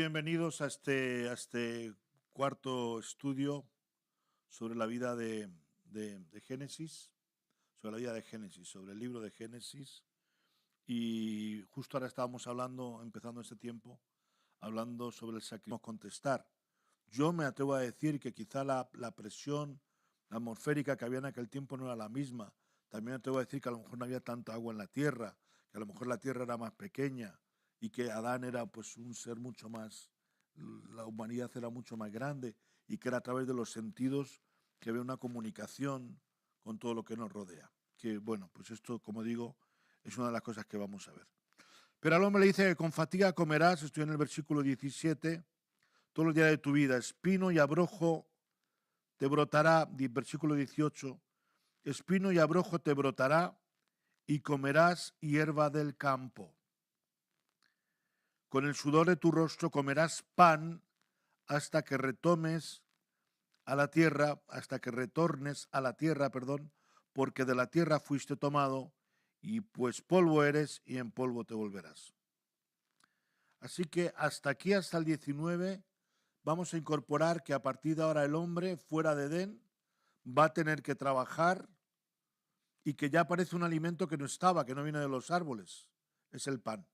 bienvenidos a este cuarto estudio sobre la vida de Génesis, sobre la vida de Génesis, sobre el libro de Génesis. Y justo ahora estábamos hablando, empezando este tiempo, hablando sobre el sacrificio contestar. Yo me atrevo a decir que quizá la presión atmosférica que había en aquel tiempo no era la misma. También me atrevo a decir que a lo mejor no había tanta agua en la tierra, que a lo mejor la tierra era más pequeña y que Adán era pues un ser mucho más, la humanidad era mucho más grande y que era a través de los sentidos que había una comunicación con todo lo que nos rodea. Que bueno, pues esto, como digo, es una de las cosas que vamos a ver. Pero al hombre le dice que con fatiga comerás, estoy en el versículo 17, todos los días de tu vida, espino y abrojo te brotará, versículo 18, espino y abrojo te brotará y comerás hierba del campo. Con el sudor de tu rostro comerás pan hasta que retomes a la tierra, hasta que retornes a la tierra, perdón, porque de la tierra fuiste tomado, y pues polvo eres y en polvo te volverás. Así que hasta aquí, hasta el 19, vamos a incorporar que a partir de ahora el hombre fuera de Edén va a tener que trabajar y que ya aparece un alimento que no estaba, que no viene de los árboles, es el pan.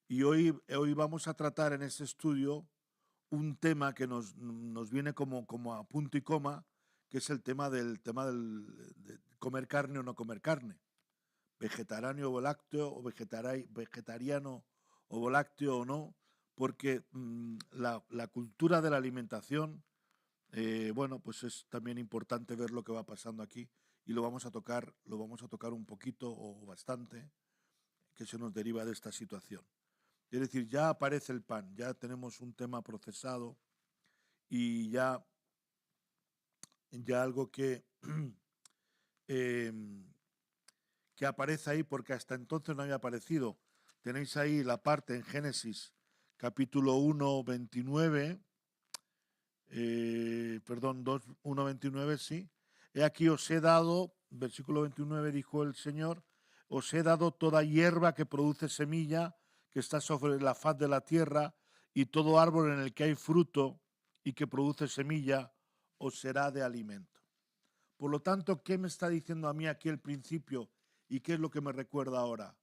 Y hoy vamos a tratar en este estudio un tema que nos viene como a punto y coma, que es el tema del de comer carne o no comer carne, vegetariano o lácteo, o vegetariano o lácteo o no, porque la cultura de la alimentación, bueno, pues es también importante ver lo que va pasando aquí y lo vamos a tocar un poquito o bastante, que se nos deriva de esta situación. Es decir, ya aparece el pan, ya tenemos un tema procesado y ya algo eh, que aparece ahí porque hasta entonces no había aparecido. Tenéis ahí la parte en Génesis capítulo 1, 29, perdón, 2, 1, 29, sí. He aquí os he dado, versículo 29 dijo el Señor, os he dado toda hierba que produce semilla, que está sobre la faz de la tierra, y todo árbol en el que hay fruto y que produce semilla, os será de alimento. Por lo tanto, ¿qué me está diciendo a mí aquí el principio y qué es lo que me recuerda ahora?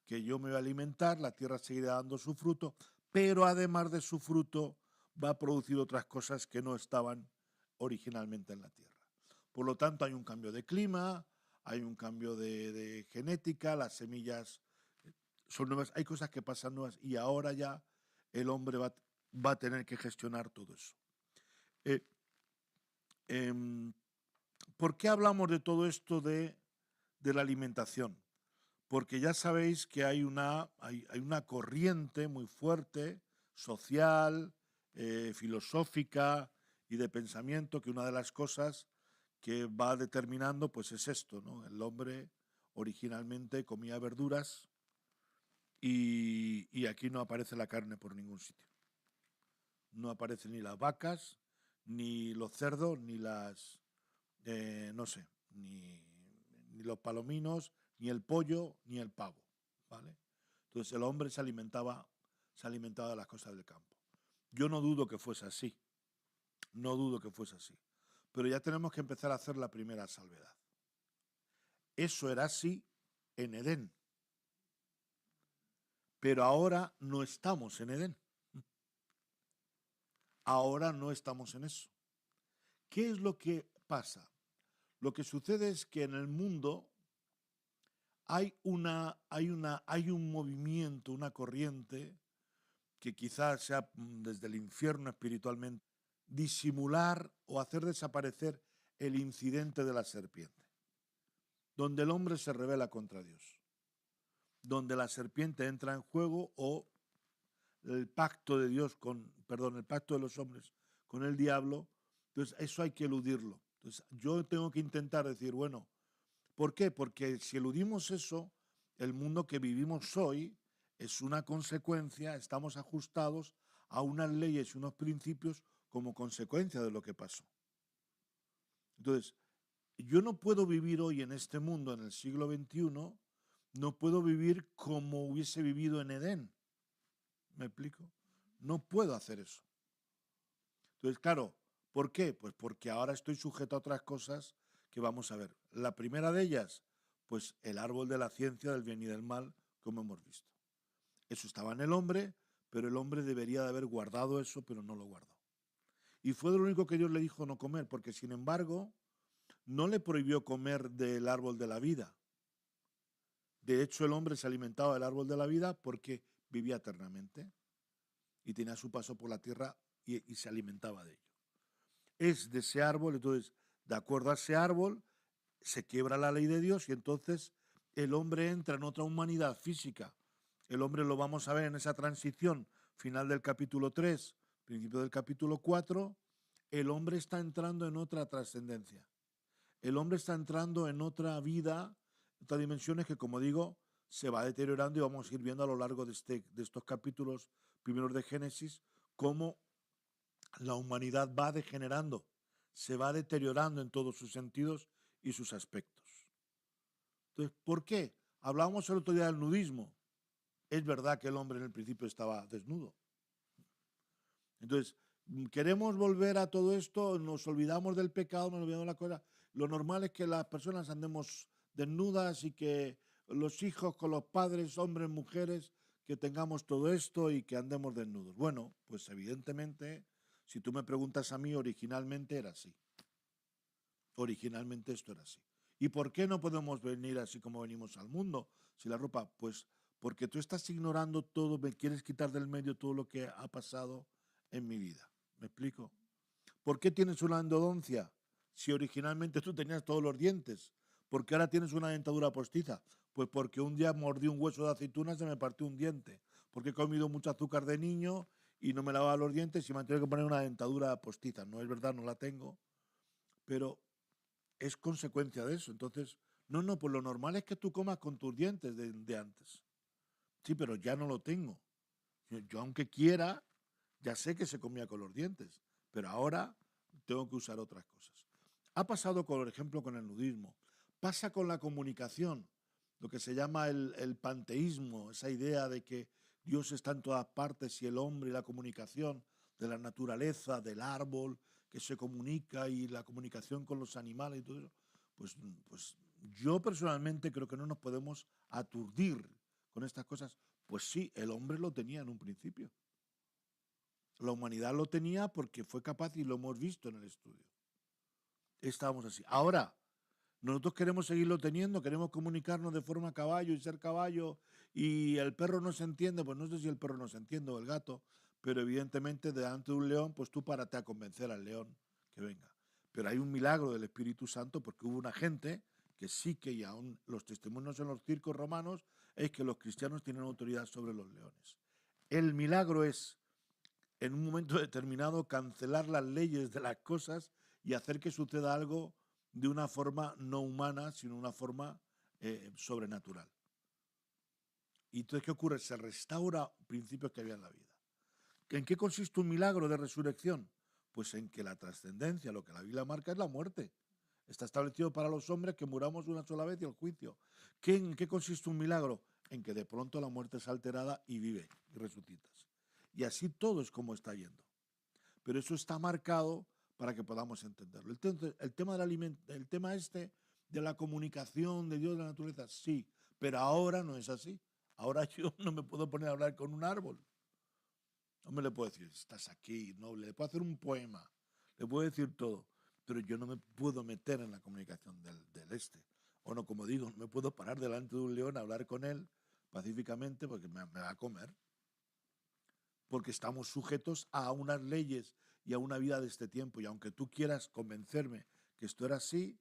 Que yo me voy a alimentar, la tierra seguirá dando su fruto, pero además de su fruto va a producir otras cosas que no estaban originalmente en la tierra. Por lo tanto, hay un cambio de clima, hay un cambio de genética, las semillas son nuevas, hay cosas que pasan nuevas y ahora ya el hombre va a tener que gestionar todo eso. Eh, eh, ¿Por qué hablamos de todo esto de la alimentación? Porque ya sabéis que hay una corriente muy fuerte, social, filosófica y de pensamiento, que una de las cosas que va determinando pues es esto, ¿no? El hombre originalmente comía verduras y aquí no aparece la carne por ningún sitio. No aparecen ni las vacas, ni los cerdos, ni no sé, ni los palominos, ni el pollo, ni el pavo, ¿vale? Entonces el hombre se alimentaba de las cosas del campo. Yo no dudo que fuese así, no dudo que fuese así, pero ya tenemos que empezar a hacer la primera salvedad. Eso era así en Edén, pero ahora no estamos en Edén, ahora no estamos en eso. ¿Qué es lo que pasa? Lo que sucede es que en el mundo hay un movimiento, una corriente que quizás sea desde el infierno espiritualmente, disimular o hacer desaparecer el incidente de la serpiente, donde el hombre se rebela contra Dios, donde la serpiente entra en juego o el pacto de Dios el pacto de los hombres con el diablo. Entonces eso hay que eludirlo. Entonces yo tengo que intentar decir, bueno, ¿por qué? Porque si eludimos eso, el mundo que vivimos hoy es una consecuencia, estamos ajustados a unas leyes y unos principios como consecuencia de lo que pasó. Entonces, yo no puedo vivir hoy en este mundo, en el siglo XXI, no puedo vivir como hubiese vivido en Edén. ¿Me explico? No puedo hacer eso. Entonces, claro, ¿por qué? Pues porque ahora estoy sujeto a otras cosas que vamos a ver. La primera de ellas, pues el árbol de la ciencia del bien y del mal, como hemos visto. Eso estaba en el hombre, pero el hombre debería de haber guardado eso, pero no lo guardó. Y fue lo único que Dios le dijo no comer, porque sin embargo, no le prohibió comer del árbol de la vida. De hecho, el hombre se alimentaba del árbol de la vida porque vivía eternamente y tenía su paso por la tierra y se alimentaba de ello. Es de ese árbol, entonces, de acuerdo a ese árbol, se quiebra la ley de Dios y entonces el hombre entra en otra humanidad física. El hombre lo vamos a ver en esa transición final del capítulo 3, principio del capítulo 4. El hombre está entrando en otra trascendencia. El hombre está entrando en otra vida, otras dimensiones que, como digo, se va deteriorando y vamos a ir viendo a lo largo de estos capítulos primeros de Génesis cómo la humanidad va degenerando, se va deteriorando en todos sus sentidos y sus aspectos. Entonces, ¿por qué? Hablábamos el otro día del nudismo. Es verdad que el hombre en el principio estaba desnudo. Entonces, queremos volver a todo esto, nos olvidamos del pecado, nos olvidamos de la cosa. Lo normal es que las personas andemos desnudas y que los hijos con los padres, hombres, mujeres, que tengamos todo esto y que andemos desnudos. Bueno, pues evidentemente, si tú me preguntas a mí, originalmente era así. Originalmente esto era así. ¿Y por qué no podemos venir así como venimos al mundo? Si la ropa, pues porque tú estás ignorando todo, me quieres quitar del medio todo lo que ha pasado en mi vida. ¿Me explico? ¿Por qué tienes una endodoncia si originalmente tú tenías todos los dientes? ¿Por qué ahora tienes una dentadura postiza? Pues porque un día mordí un hueso de aceituna y se me partió un diente. Porque he comido mucho azúcar de niño y no me lavaba los dientes y me han tenido que poner una dentadura postiza. No es verdad, no la tengo, pero es consecuencia de eso. Entonces, no, pues lo normal es que tú comas con tus dientes de antes. Sí, pero ya no lo tengo. Yo aunque quiera, ya sé que se comía con los dientes, pero ahora tengo que usar otras cosas. Ha pasado, por ejemplo, con el nudismo. Pasa con la comunicación, lo que se llama el panteísmo, esa idea de que Dios está en todas partes y el hombre y la comunicación de la naturaleza, del árbol, que se comunica y la comunicación con los animales y todo eso. Pues yo personalmente creo que no nos podemos aturdir con estas cosas. Pues sí, el hombre lo tenía en un principio. La humanidad lo tenía porque fue capaz y lo hemos visto en el estudio. Estábamos así. Ahora, nosotros queremos seguirlo teniendo, queremos comunicarnos de forma caballo y ser caballo y el perro no se entiende, pues no sé si el perro no se entiende o el gato, pero evidentemente delante de un león, pues tú párate a convencer al león que venga. Pero hay un milagro del Espíritu Santo porque hubo una gente que sí que, y aún los testimonios en los circos romanos, es que los cristianos tienen autoridad sobre los leones. El milagro es en un momento determinado cancelar las leyes de las cosas y hacer que suceda algo de una forma no humana, sino una forma sobrenatural. ¿Y entonces qué ocurre? Se restaura principios que había en la vida. ¿En qué consiste un milagro de resurrección? Pues en que la trascendencia, lo que la Biblia marca, es la muerte. Está establecido para los hombres que muramos una sola vez y el juicio. ¿En qué consiste un milagro? En que de pronto la muerte es alterada y vive y resucitas. Y así todo es como está yendo. Pero eso está marcado para que podamos entenderlo. Entonces, el tema este de la comunicación de Dios de la naturaleza, sí, pero ahora no es así. Ahora yo no me puedo poner a hablar con un árbol. No me le puedo decir, estás aquí, no, le puedo hacer un poema, le puedo decir todo, pero yo no me puedo meter en la comunicación del este. O no, como digo, no me puedo parar delante de un león a hablar con él pacíficamente porque me va a comer. Porque estamos sujetos a unas leyes y a una vida de este tiempo. Y aunque tú quieras convencerme que esto era así,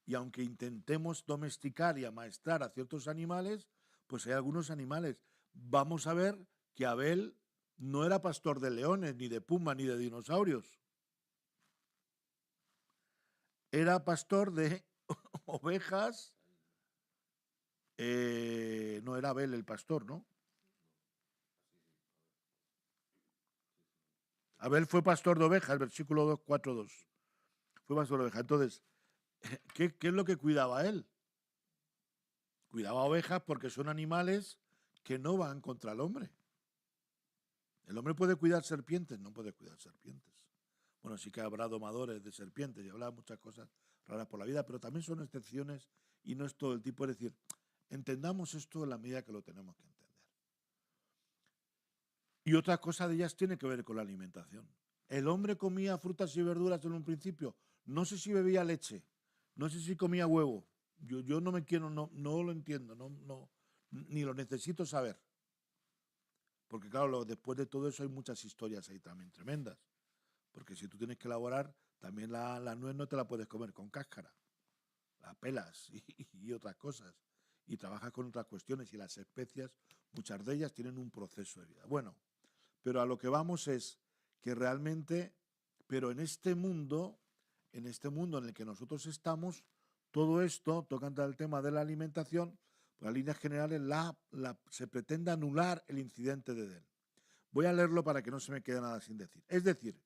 y aunque intentemos domesticar y amaestrar a ciertos animales, pues hay algunos animales. Vamos a ver que Abel no era pastor de leones, ni de pumas, ni de dinosaurios. Era pastor de ovejas. No era Abel el pastor, ¿no? Abel fue pastor de ovejas, versículo 2, 4, 2. Fue pastor de ovejas. Entonces, ¿qué es lo que cuidaba él? Cuidaba ovejas porque son animales que no van contra el hombre. ¿El hombre puede cuidar serpientes? No puede cuidar serpientes. Bueno, sí que habrá domadores de serpientes y habrá muchas cosas raras por la vida, pero también son excepciones y no es todo el tipo. Es decir, entendamos esto en la medida que lo tenemos que entender. Y otra cosa de ellas tiene que ver con la alimentación. El hombre comía frutas y verduras en un principio. No sé si bebía leche, no sé si comía huevo. Yo no me quiero, no lo entiendo, ni lo necesito saber. Porque claro, después de todo eso hay muchas historias ahí también tremendas. Porque si tú tienes que elaborar, también la nuez no te la puedes comer con cáscara. La pelas y otras cosas. Y trabajas con otras cuestiones y las especias, muchas de ellas tienen un proceso de vida. Bueno, pero a lo que vamos es que realmente, pero en este mundo en el que nosotros estamos, todo esto, tocando el tema de la alimentación, pues a líneas generales se pretende anular el incidente de Edén. Voy a leerlo para que no se me quede nada sin decir. Es decir,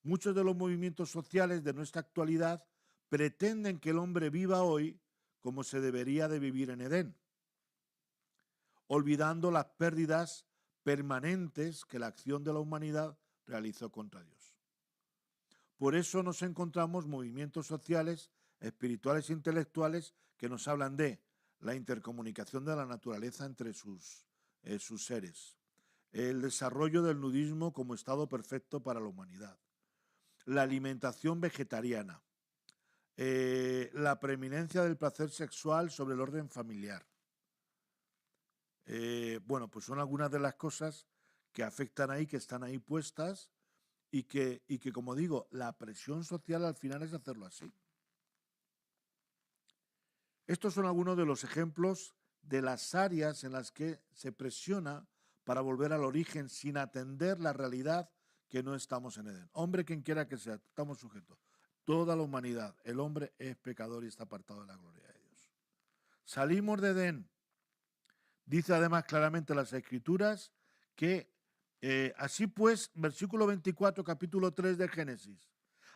muchos de los movimientos sociales de nuestra actualidad pretenden que el hombre viva hoy como se debería de vivir en Edén, olvidando las pérdidas permanentes que la acción de la humanidad realizó contra Dios. Por eso nos encontramos movimientos sociales, espirituales e intelectuales que nos hablan de la intercomunicación de la naturaleza entre sus seres, el desarrollo del nudismo como estado perfecto para la humanidad, la alimentación vegetariana, la preeminencia del placer sexual sobre el orden familiar. Bueno, pues son algunas de las cosas que afectan ahí, que están ahí puestas y que, como digo, la presión social al final es hacerlo así. Estos son algunos de los ejemplos de las áreas en las que se presiona para volver al origen sin atender la realidad que no estamos en Edén. Hombre, quien quiera que sea, estamos sujetos. Toda la humanidad, el hombre es pecador y está apartado de la gloria de Dios. Salimos de Edén. Dice además claramente las Escrituras que así pues, versículo 24, capítulo 3 de Génesis,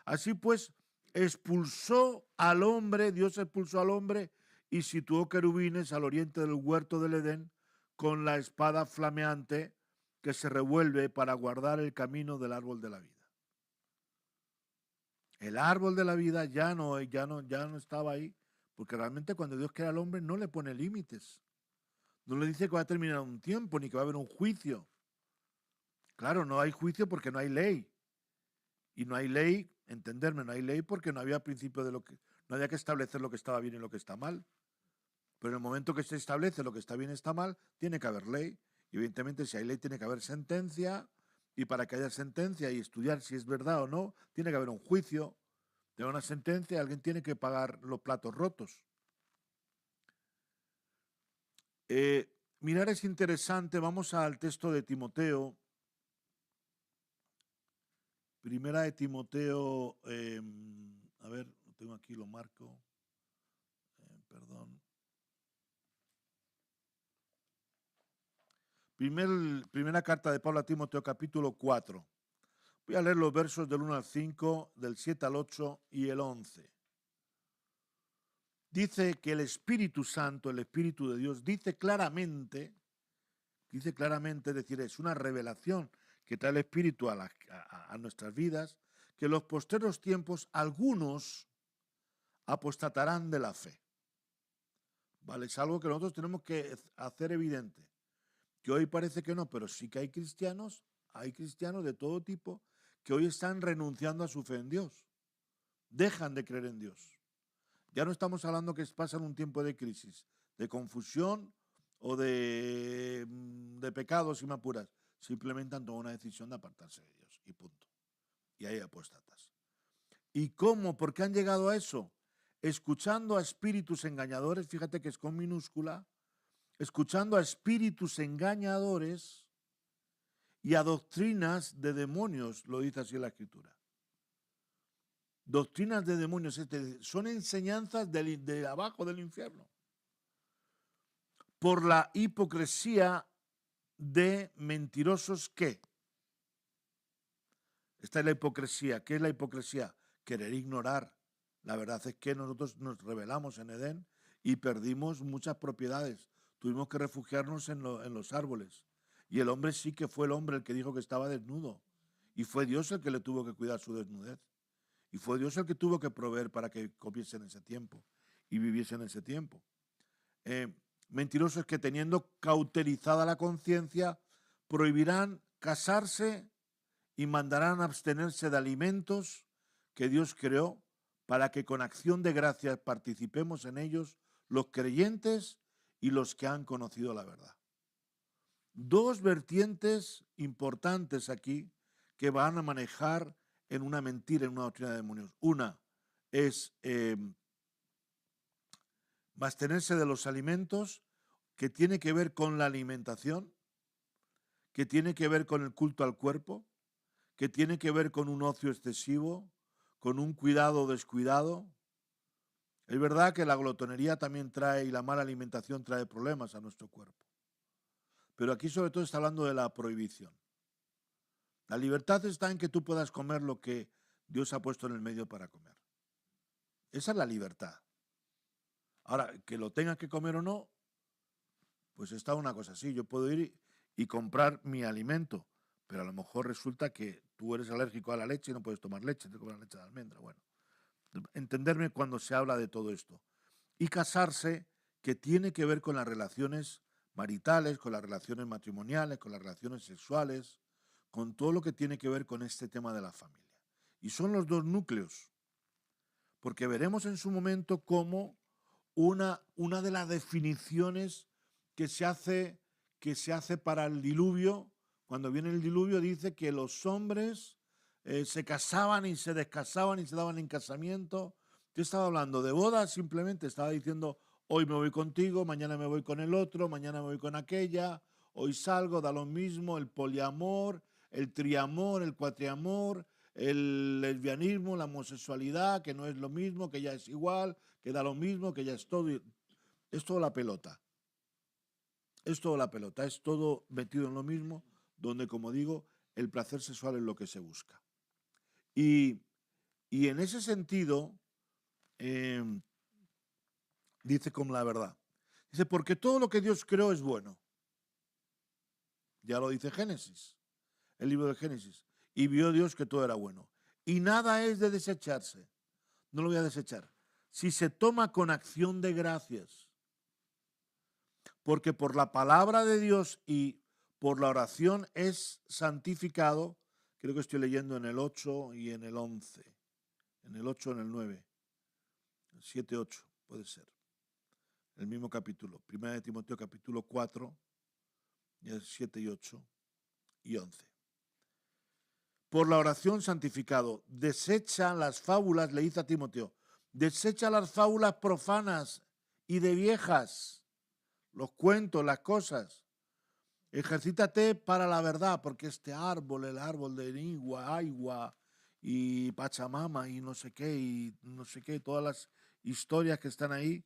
así pues expulsó al hombre, Dios expulsó al hombre y situó querubines al oriente del huerto del Edén con la espada flameante que se revuelve para guardar el camino del árbol de la vida. El árbol de la vida ya no estaba ahí, porque realmente cuando Dios crea al hombre no le pone límites. No le dice que va a terminar un tiempo, ni que va a haber un juicio. Claro, no hay juicio porque no hay ley. Y no hay ley, entenderme, no hay ley porque no había principio de no había que establecer lo que estaba bien y lo que está mal. Pero en el momento que se establece lo que está bien y está mal, tiene que haber ley. Y evidentemente, si hay ley, tiene que haber sentencia. Y para que haya sentencia y estudiar si es verdad o no, tiene que haber un juicio. De una sentencia, alguien tiene que pagar los platos rotos. Mirar es interesante. Vamos al texto de Timoteo. Primera de Timoteo, a ver, lo tengo aquí, lo marco. Perdón. Primera carta de Pablo a Timoteo, capítulo 4. Voy a leer los versos del 1 al 5, del 7 al 8 y el 11. Dice que el Espíritu Santo, el Espíritu de Dios, dice claramente, es decir, es una revelación que trae el Espíritu a nuestras vidas, que en los postreros tiempos algunos apostatarán de la fe. ¿Vale? Es algo que nosotros tenemos que hacer evidente. Que hoy parece que no, pero sí que hay cristianos de todo tipo que hoy están renunciando a su fe en Dios. Dejan de creer en Dios. Ya no estamos hablando que pasan un tiempo de crisis, de confusión o de pecado, si me apuras. Simplemente han tomado una decisión de apartarse de Dios y punto. Y hay apóstatas. ¿Y cómo? ¿Por qué han llegado a eso? Escuchando a espíritus engañadores, fíjate que es con minúscula, escuchando a espíritus engañadores y a doctrinas de demonios, lo dice así la Escritura. Doctrinas de demonios, son enseñanzas de abajo del infierno. Por la hipocresía de mentirosos que. Esta es la hipocresía. ¿Qué es la hipocresía? Querer ignorar. La verdad es que nosotros nos rebelamos en Edén y perdimos muchas propiedades. Tuvimos que refugiarnos en los árboles. Y el hombre sí que fue el hombre el que dijo que estaba desnudo. Y fue Dios el que le tuvo que cuidar su desnudez. Y fue Dios el que tuvo que proveer para que comiese en ese tiempo y viviese en ese tiempo. Mentirosos que teniendo cauterizada la conciencia, prohibirán casarse y mandarán abstenerse de alimentos que Dios creó para que con acción de gracias participemos en ellos los creyentes y los que han conocido la verdad. Dos vertientes importantes aquí que van a manejar en una mentira, en una doctrina de demonios. Una es abstenerse de los alimentos, que tiene que ver con la alimentación, que tiene que ver con el culto al cuerpo, que tiene que ver con un ocio excesivo, con un cuidado descuidado. Es verdad que la glotonería también trae, y la mala alimentación trae problemas a nuestro cuerpo. Pero aquí sobre todo está hablando de la prohibición. La libertad está en que tú puedas comer lo que Dios ha puesto en el medio para comer. Esa es la libertad. Ahora, que lo tengas que comer o no, pues está una cosa así. Yo puedo ir y comprar mi alimento, pero a lo mejor resulta que tú eres alérgico a la leche y no puedes tomar leche, te comes leche de almendra. Bueno, entenderme cuando se habla de todo esto. Y casarse, que tiene que ver con las relaciones maritales, con las relaciones matrimoniales, con las relaciones sexuales, con todo lo que tiene que ver con este tema de la familia. Y son los dos núcleos, porque veremos en su momento cómo una de las definiciones que se hace para el diluvio, cuando viene el diluvio, dice que los hombres se casaban y se descasaban y se daban en casamiento. Yo estaba hablando de bodas, simplemente estaba diciendo, hoy me voy contigo, mañana me voy con el otro, mañana me voy con aquella, hoy salgo, da lo mismo, el poliamor, el triamor, el cuatriamor, el lesbianismo, la homosexualidad, que no es lo mismo, que ya es igual, que da lo mismo, que ya es todo. Es toda la pelota. Es toda la pelota, es todo metido en lo mismo, donde, como digo, el placer sexual es lo que se busca. Y en ese sentido, dice como la verdad. Dice, porque todo lo que Dios creó es bueno. Ya lo dice Génesis, el libro de Génesis. Y vio Dios que todo era bueno. Y nada es de desecharse. No lo voy a desechar. Si se toma con acción de gracias. Porque por la palabra de Dios y por la oración es santificado. Creo que estoy leyendo en el 8 y en el 11. En el 8, en el 9. 7, 8, puede ser. El mismo capítulo. Primera de Timoteo, capítulo 4, 7 y 8 y 11. Por la oración santificado. Desecha las fábulas, le dice a Timoteo. Desecha las fábulas profanas y de viejas. Los cuentos, las cosas. Ejercítate para la verdad, porque este árbol, el árbol de Nigua, Aigua y Pachamama y no sé qué, todas las historias que están ahí,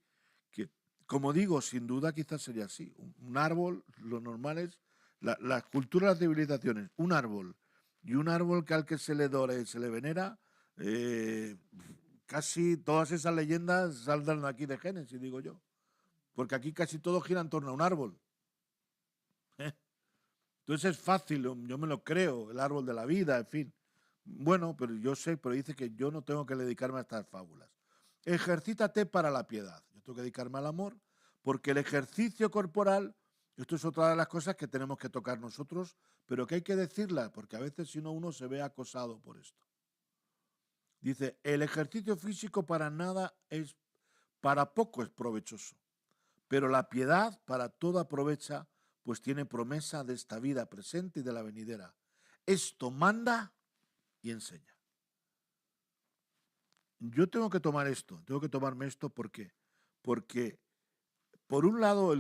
que, como digo, sin duda quizás sería así. Un árbol, lo normal es, la cultura de las civilizaciones, un árbol y un árbol que al que se le dora y se le venera, casi todas esas leyendas saldrán de aquí de Génesis, digo yo. Porque aquí casi todo gira en torno a un árbol. Entonces es fácil, yo me lo creo, el árbol de la vida, en fin. Bueno, pero yo sé, pero dice que yo no tengo que dedicarme a estas fábulas. Ejercítate para la piedad. Yo tengo que dedicarme al amor, porque el ejercicio corporal, esto es otra de las cosas que tenemos que tocar nosotros, pero que hay que decirla, porque a veces si no uno se ve acosado por esto. Dice, el ejercicio físico para poco es provechoso, pero la piedad para todo aprovecha, pues tiene promesa de esta vida presente y de la venidera. Esto manda y enseña. Yo tengo que tomar esto, tengo que tomarme esto, ¿por qué? Porque por un lado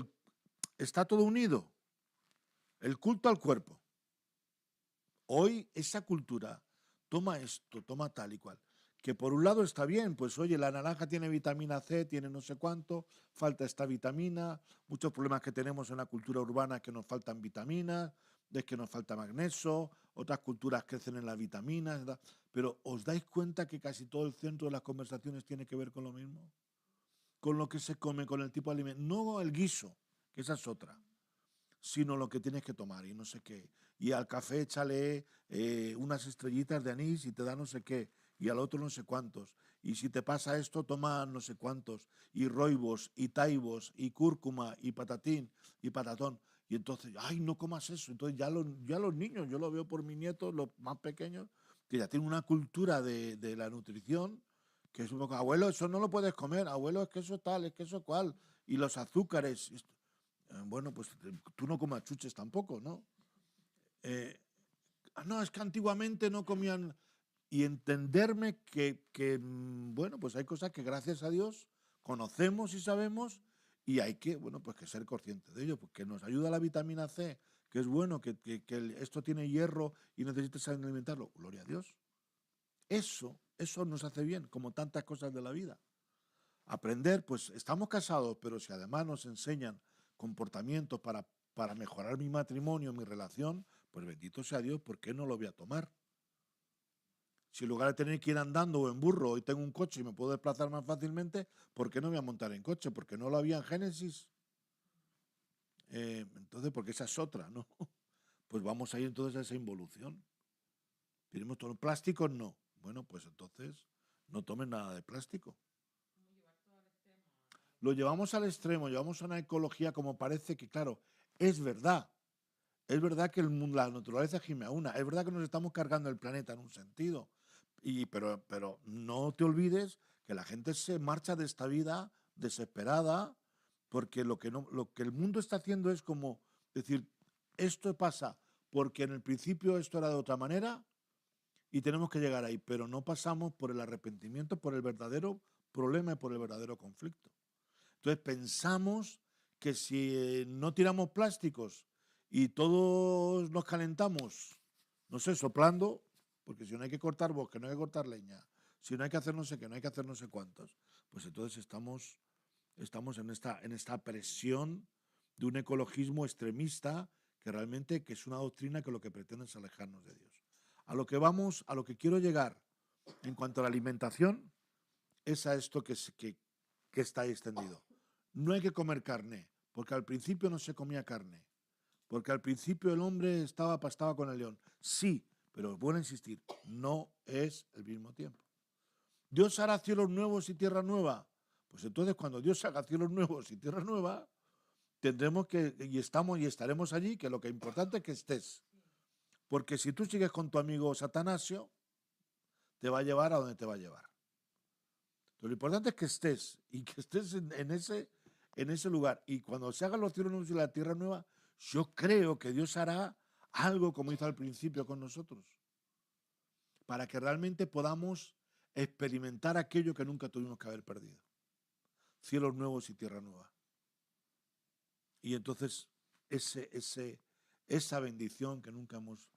está todo unido, el culto al cuerpo. Hoy esa cultura toma esto, toma tal y cual. Que por un lado está bien, pues oye, la naranja tiene vitamina C, tiene no sé cuánto, falta esta vitamina, muchos problemas que tenemos en la cultura urbana es que nos faltan vitaminas, es que nos falta magnesio, otras culturas crecen en las vitaminas, ¿verdad? Pero ¿os dais cuenta que casi todo el centro de las conversaciones tiene que ver con lo mismo? Con lo que se come, con el tipo de alimento, no el guiso, que esa es otra, sino lo que tienes que tomar y no sé qué. Y al café échale unas estrellitas de anís y te da no sé qué, y al otro no sé cuántos. Y si te pasa esto, toma no sé cuántos, y roibos, y taibos, y cúrcuma, y patatín, y patatón. Y entonces, ay, no comas eso. Entonces ya los niños, yo lo veo por mis nietos, los más pequeños, que ya tienen una cultura de la nutrición, que es un poco, abuelo, eso no lo puedes comer, abuelo, es que eso tal, es que eso cual, y los azúcares. Bueno, pues tú no comas chuches tampoco, ¿no? No, es que antiguamente no comían. Y entenderme bueno, pues hay cosas que gracias a Dios conocemos y sabemos y hay que, bueno, pues que ser conscientes de ello, porque nos ayuda la vitamina C, que es bueno, que esto tiene hierro y necesitas alimentarlo. Gloria a Dios. Eso nos hace bien, como tantas cosas de la vida. Aprender, pues estamos casados, pero si además nos enseñan comportamientos para mejorar mi matrimonio, mi relación, pues bendito sea Dios, ¿por qué no lo voy a tomar? Si en lugar de tener que ir andando o en burro, hoy tengo un coche y me puedo desplazar más fácilmente, ¿por qué no voy a montar en coche? Porque no lo había en Génesis. Entonces, porque esa es otra, ¿no? Pues vamos a ir entonces a esa involución. Tenemos todo plástico, no. Bueno, pues entonces no tomen nada de plástico. Lo llevamos al extremo, llevamos a una ecología como parece que, claro, es verdad. Es verdad que la naturaleza gime a una. Es verdad que nos estamos cargando el planeta en un sentido. Pero no te olvides que la gente se marcha de esta vida desesperada porque lo que el mundo está haciendo es como decir, esto pasa porque en el principio esto era de otra manera y tenemos que llegar ahí, pero no pasamos por el arrepentimiento, por el verdadero problema y por el verdadero conflicto. Entonces pensamos que si no tiramos plásticos y todos nos calentamos, no sé, soplando, porque si no hay que cortar bosque, no hay que cortar leña, si no hay que hacer no sé qué, no hay que hacer no sé cuántos, pues entonces estamos en esta presión de un ecologismo extremista que realmente que es una doctrina que lo que pretende es alejarnos de Dios. A lo que vamos, a lo que quiero llegar en cuanto a la alimentación, es a esto que está ahí extendido. No hay que comer carne, porque al principio no se comía carne, porque al principio el hombre pastaba con el león. Sí, pero vuelvo a insistir, no es el mismo tiempo. ¿Dios hará cielos nuevos y tierra nueva? Pues entonces cuando Dios haga cielos nuevos y tierra nueva, tendremos y estaremos allí, que lo que es importante es que estés. Porque si tú sigues con tu amigo Satanasio, te va a llevar a donde te va a llevar. Entonces, lo importante es que estés y que estés en ese lugar. Y cuando se hagan los cielos nuevos y la tierra nueva, yo creo que Dios hará algo como hizo al principio con nosotros, para que realmente podamos experimentar aquello que nunca tuvimos que haber perdido. Cielos nuevos y tierra nueva. Y entonces esa bendición que nunca hemos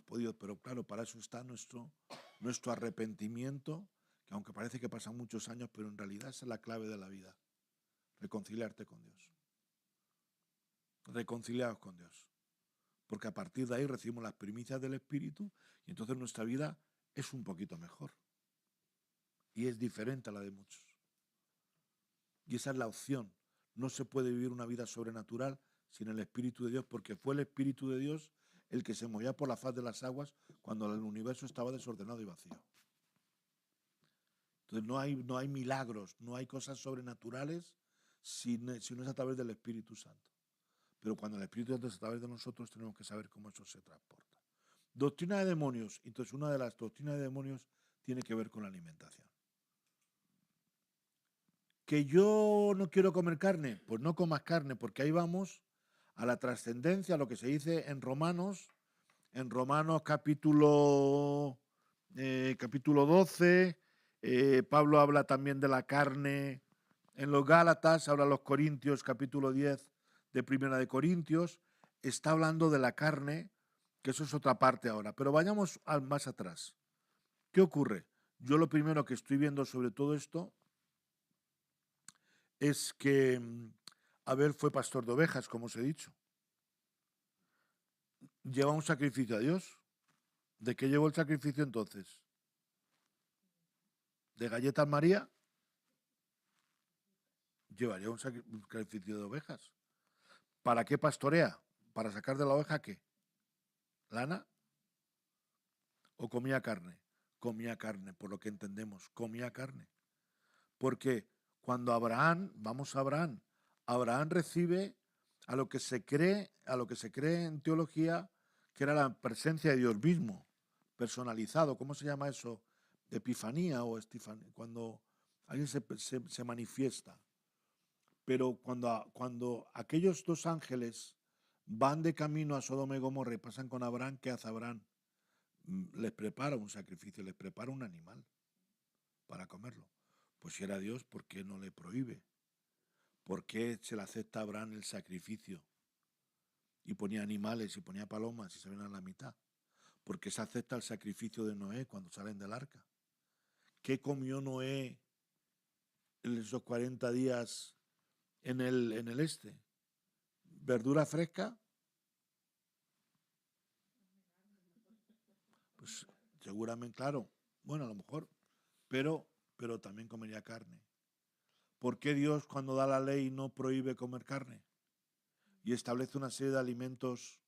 podido, pero claro, para eso está nuestro arrepentimiento, que aunque parece que pasan muchos años, pero en realidad esa es la clave de la vida. Reconciliarte con Dios. Reconciliados con Dios. Porque a partir de ahí recibimos las primicias del Espíritu y entonces nuestra vida es un poquito mejor. Y es diferente a la de muchos. Y esa es la opción. No se puede vivir una vida sobrenatural sin el Espíritu de Dios, porque fue el Espíritu de Dios el que se movía por la faz de las aguas cuando el universo estaba desordenado y vacío. Entonces no hay milagros, no hay cosas sobrenaturales si no es a través del Espíritu Santo. Pero cuando el Espíritu Santo es a través de nosotros, tenemos que saber cómo eso se transporta. Doctrina de demonios. Entonces, una de las doctrinas de demonios tiene que ver con la alimentación. ¿Que yo no quiero comer carne? Pues no comas carne, porque ahí vamos a la trascendencia, a lo que se dice en Romanos capítulo 12, Pablo habla también de la carne en los Gálatas, habla los Corintios, capítulo 10 de Primera de Corintios, está hablando de la carne, que eso es otra parte ahora, pero vayamos más atrás. ¿Qué ocurre? Yo lo primero que estoy viendo sobre todo esto es que Abel fue pastor de ovejas, como os he dicho. Lleva un sacrificio a Dios. ¿De qué llevó el sacrificio entonces? ¿De galletas María? Llevaría un sacrificio de ovejas. ¿Para qué pastorea? para sacar de la oveja, ¿qué? ¿Lana? ¿O comía carne? Comía carne, por lo que entendemos, comía carne. Porque cuando Abraham, vamos a Abraham, Abraham recibe a lo que se cree en teología que era la presencia de Dios mismo, personalizado. ¿Cómo se llama eso? Epifanía o estifanía, cuando alguien se manifiesta. Pero cuando aquellos dos ángeles van de camino a Sodoma y Gomorra y pasan con Abraham, ¿qué hace Abraham? Les prepara un sacrificio, les prepara un animal para comerlo. Pues si era Dios, ¿por qué no le prohíbe? ¿Por qué se le acepta a Abraham el sacrificio? Y ponía animales y ponía palomas y se ven a la mitad. ¿Por qué se acepta el sacrificio de Noé cuando salen del arca? ¿Qué comió Noé en esos 40 días en el este? ¿Verdura fresca? Pues seguramente, claro, bueno, a lo mejor, pero también comería carne. ¿Por qué Dios cuando da la ley no prohíbe comer carne? Y establece una serie de alimentos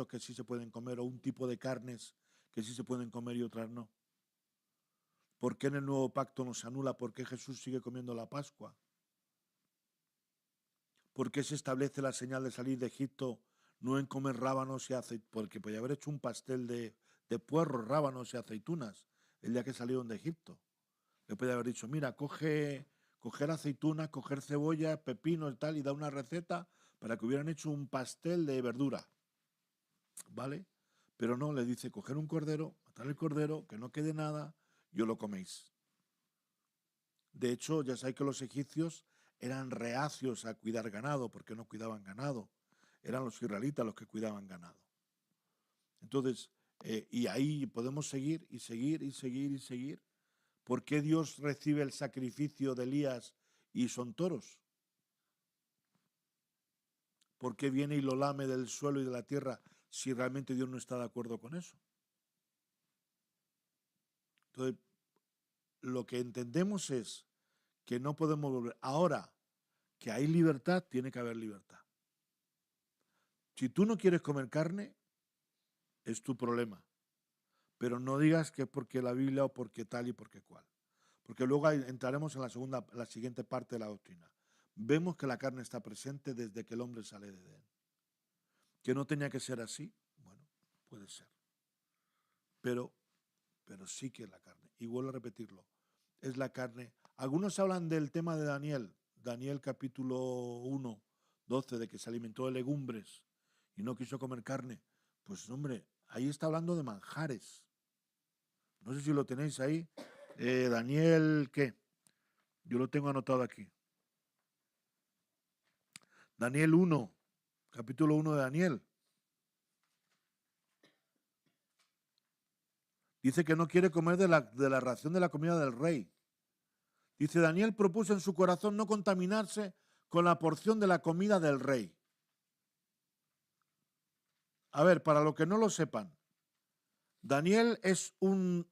que sí se pueden comer, o un tipo de carnes que sí se pueden comer y otras no. ¿Por qué en el nuevo pacto no se anula? ¿Por qué Jesús sigue comiendo la Pascua? ¿Por qué se establece la señal de salir de Egipto no en comer rábanos y aceitunas? Porque podía haber hecho un pastel de puerros, rábanos y aceitunas el día que salieron de Egipto. Le podía haber dicho, mira, coger aceitunas, coger cebolla, pepino y tal, y da una receta para que hubieran hecho un pastel de verdura. ¿Vale? Pero no, le dice, coger un cordero, matar el cordero, que no quede nada, y os lo coméis. De hecho, ya sabéis que los egipcios eran reacios a cuidar ganado, porque no cuidaban ganado. Eran los israelitas los que cuidaban ganado. Entonces, y ahí podemos seguir y seguir y seguir y seguir. ¿Por qué Dios recibe el sacrificio de Elías y son toros? ¿Por qué viene y lo lame del suelo y de la tierra si realmente Dios no está de acuerdo con eso? Entonces, lo que entendemos es que no podemos volver. Ahora que hay libertad, tiene que haber libertad. Si tú no quieres comer carne, es tu problema. Pero no digas que es porque la Biblia o porque tal y porque cual. Porque luego entraremos en la siguiente parte de la doctrina. Vemos que la carne está presente desde que el hombre sale de Edén. ¿Que no tenía que ser así? Bueno, puede ser. Pero sí que es la carne. Y vuelvo a repetirlo. Es la carne. Algunos hablan del tema de Daniel. Daniel capítulo 1, 12, de que se alimentó de legumbres y no quiso comer carne. Pues hombre, ahí está hablando de manjares. No sé si lo tenéis ahí. Daniel, ¿qué? Yo lo tengo anotado aquí. Daniel 1, capítulo 1 de Daniel. Dice que no quiere comer de la ración de la comida del rey. Dice, Daniel propuso en su corazón no contaminarse con la porción de la comida del rey. A ver, para los que no lo sepan, ¿Daniel es un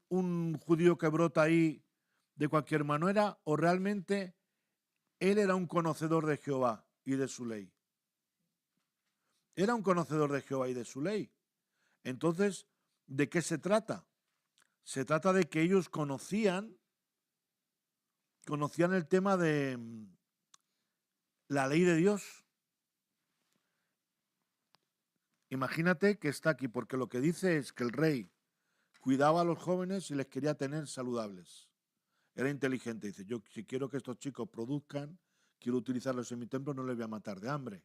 judío que brota ahí de cualquier manera o realmente él era un conocedor de Jehová y de su ley? Era un conocedor de Jehová y de su ley. Entonces, ¿de qué se trata? Se trata de que ellos conocían el tema de la ley de Dios. Imagínate que está aquí, porque lo que dice es que el rey cuidaba a los jóvenes y les quería tener saludables. Era inteligente, dice, yo si quiero que estos chicos produzcan, quiero utilizarlos en mi templo, no les voy a matar de hambre.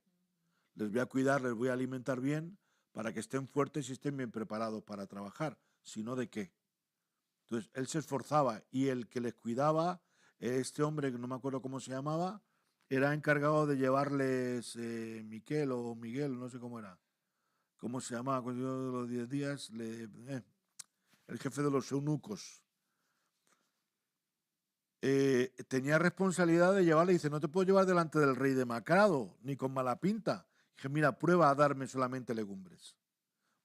Les voy a cuidar, les voy a alimentar bien para que estén fuertes y estén bien preparados para trabajar. Si no, ¿de qué? Entonces, él se esforzaba y el que les cuidaba, este hombre, que no me acuerdo cómo se llamaba, era encargado de llevarles Miquel o Miguel, no sé cómo era. ¿Cómo se llamaba? Cuando yo los 10 días, el jefe de los eunucos. Tenía responsabilidad de llevarle, dice, no te puedo llevar delante del rey demacrado, ni con mala pinta. Dije, mira, prueba a darme solamente legumbres.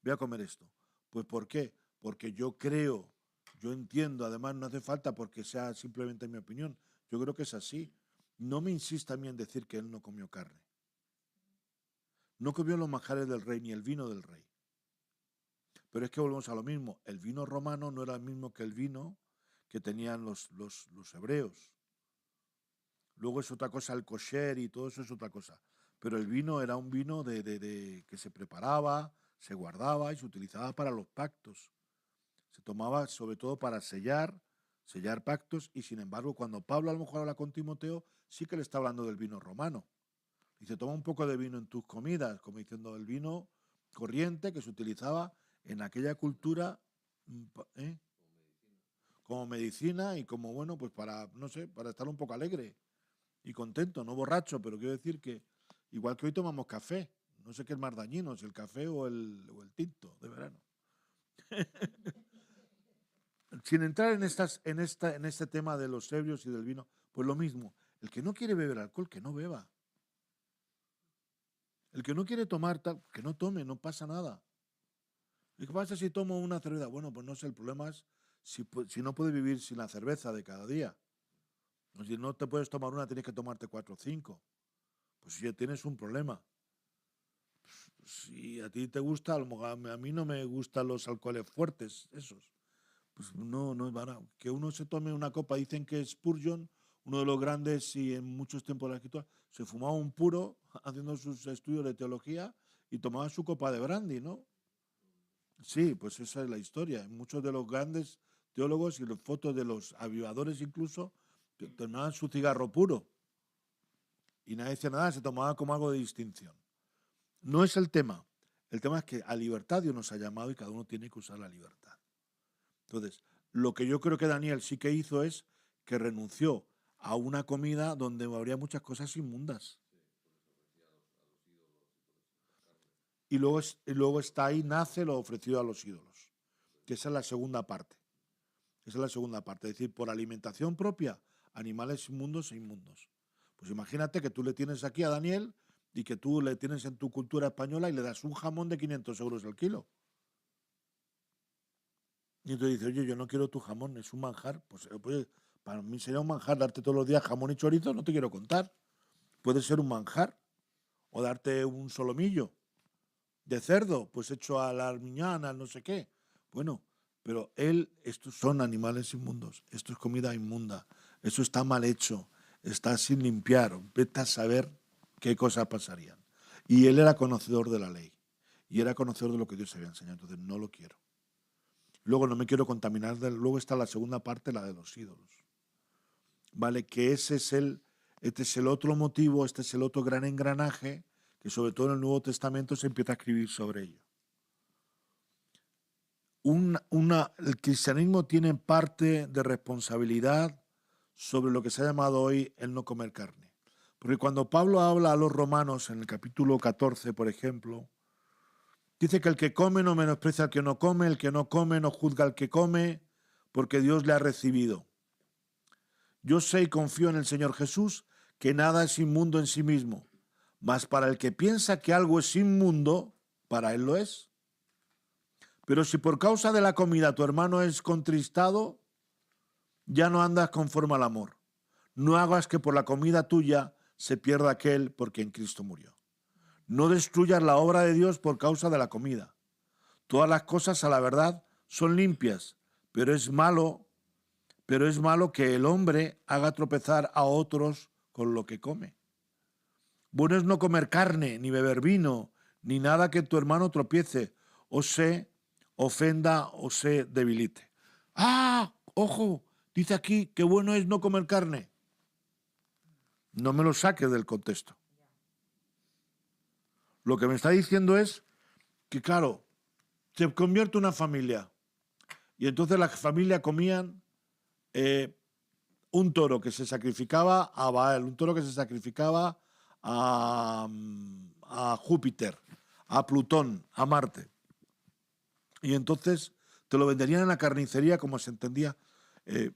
Voy a comer esto. Pues ¿por qué? Porque yo creo, yo entiendo, además no hace falta porque sea simplemente mi opinión. Yo creo que es así. No me insista a mí en decir que él no comió carne. No comió los manjares del rey ni el vino del rey. Pero es que volvemos a lo mismo. El vino romano no era el mismo que el vino que tenían los hebreos. Luego es otra cosa el kosher y todo eso es otra cosa. Pero el vino era un vino que se preparaba, se guardaba y se utilizaba para los pactos. Se tomaba sobre todo para sellar pactos, y sin embargo cuando Pablo a lo mejor habla con Timoteo, sí que le está hablando del vino romano. Dice, toma un poco de vino en tus comidas, como diciendo el vino corriente que se utilizaba en aquella cultura, ¿eh? Como medicina y como, bueno, pues para, no sé, para estar un poco alegre y contento, no borracho, pero quiero decir que igual que hoy tomamos café, no sé qué es más dañino, si el café o el tinto de verano. Sin entrar en este tema de los ebrios y del vino, pues lo mismo, el que no quiere beber alcohol, que no beba. El que no quiere tomar tal, que no tome, no pasa nada. ¿Y qué pasa si tomo una cerveza? Bueno, pues no sé, el problema es si no puedes vivir sin la cerveza de cada día. O si no te puedes tomar una, tienes que tomarte 4 o 5. Pues si ya tienes un problema. Si a ti te gusta, a mí no me gustan los alcoholes fuertes, esos. Pues no es barato. Que uno se tome una copa, dicen que Spurgeon, uno de los grandes y en muchos tiempos de la escritura, se fumaba un puro haciendo sus estudios de teología y tomaba su copa de brandy, ¿no? Sí, pues esa es la historia. Muchos de los grandes teólogos y las fotos de los avivadores incluso tomaban su cigarro puro y nadie decía nada, se tomaba como algo de distinción. No es el tema. El tema es que a libertad Dios nos ha llamado y cada uno tiene que usar la libertad. Entonces, lo que yo creo que Daniel sí que hizo es que renunció a una comida donde habría muchas cosas inmundas. Y luego está ahí, nace lo ofrecido a los ídolos, que esa es la segunda parte. Esa es la segunda parte, es decir, por alimentación propia, animales inmundos e inmundos. Pues imagínate que tú le tienes aquí a Daniel y que tú le tienes en tu cultura española y le das un jamón de 500 euros al kilo. Y entonces dice, oye, yo no quiero tu jamón, es un manjar. Pues para mí sería un manjar darte todos los días jamón y chorizo, no te quiero contar. Puede ser un manjar. O darte un solomillo de cerdo, pues hecho a la armiñana, no sé qué. Bueno, pero estos son animales inmundos, esto es comida inmunda, eso está mal hecho, está sin limpiar, vete a saber qué cosas pasarían. Y él era conocedor de la ley, y era conocedor de lo que Dios había enseñado, entonces no lo quiero. Luego no me quiero contaminar, luego está la segunda parte, la de los ídolos. ¿Vale? Que este es el otro motivo, este es el otro gran engranaje que sobre todo en el Nuevo Testamento se empieza a escribir sobre ello. El cristianismo tiene parte de responsabilidad sobre lo que se ha llamado hoy el no comer carne. Porque cuando Pablo habla a los romanos en el capítulo 14, por ejemplo, dice que el que come no menosprecia al que no come, el que no come no juzga al que come, porque Dios le ha recibido. Yo sé y confío en el Señor Jesús que nada es inmundo en sí mismo, mas para el que piensa que algo es inmundo, para él lo es. Pero si por causa de la comida tu hermano es contristado, ya no andas conforme al amor. No hagas que por la comida tuya se pierda aquel por quien Cristo murió. No destruyas la obra de Dios por causa de la comida. Todas las cosas a la verdad son limpias, pero es malo que el hombre haga tropezar a otros con lo que come. Bueno es no comer carne, ni beber vino, ni nada que tu hermano tropiece, o se ofenda o se debilite. ¡Ah! ¡Ojo! Dice aquí que bueno es no comer carne. No me lo saques del contexto. Lo que me está diciendo es que, claro, se convierte en una familia. Y entonces la familia comían un toro que se sacrificaba a Baal, un toro que se sacrificaba a Júpiter, a Plutón, a Marte. Y entonces te lo venderían en la carnicería como se entendía.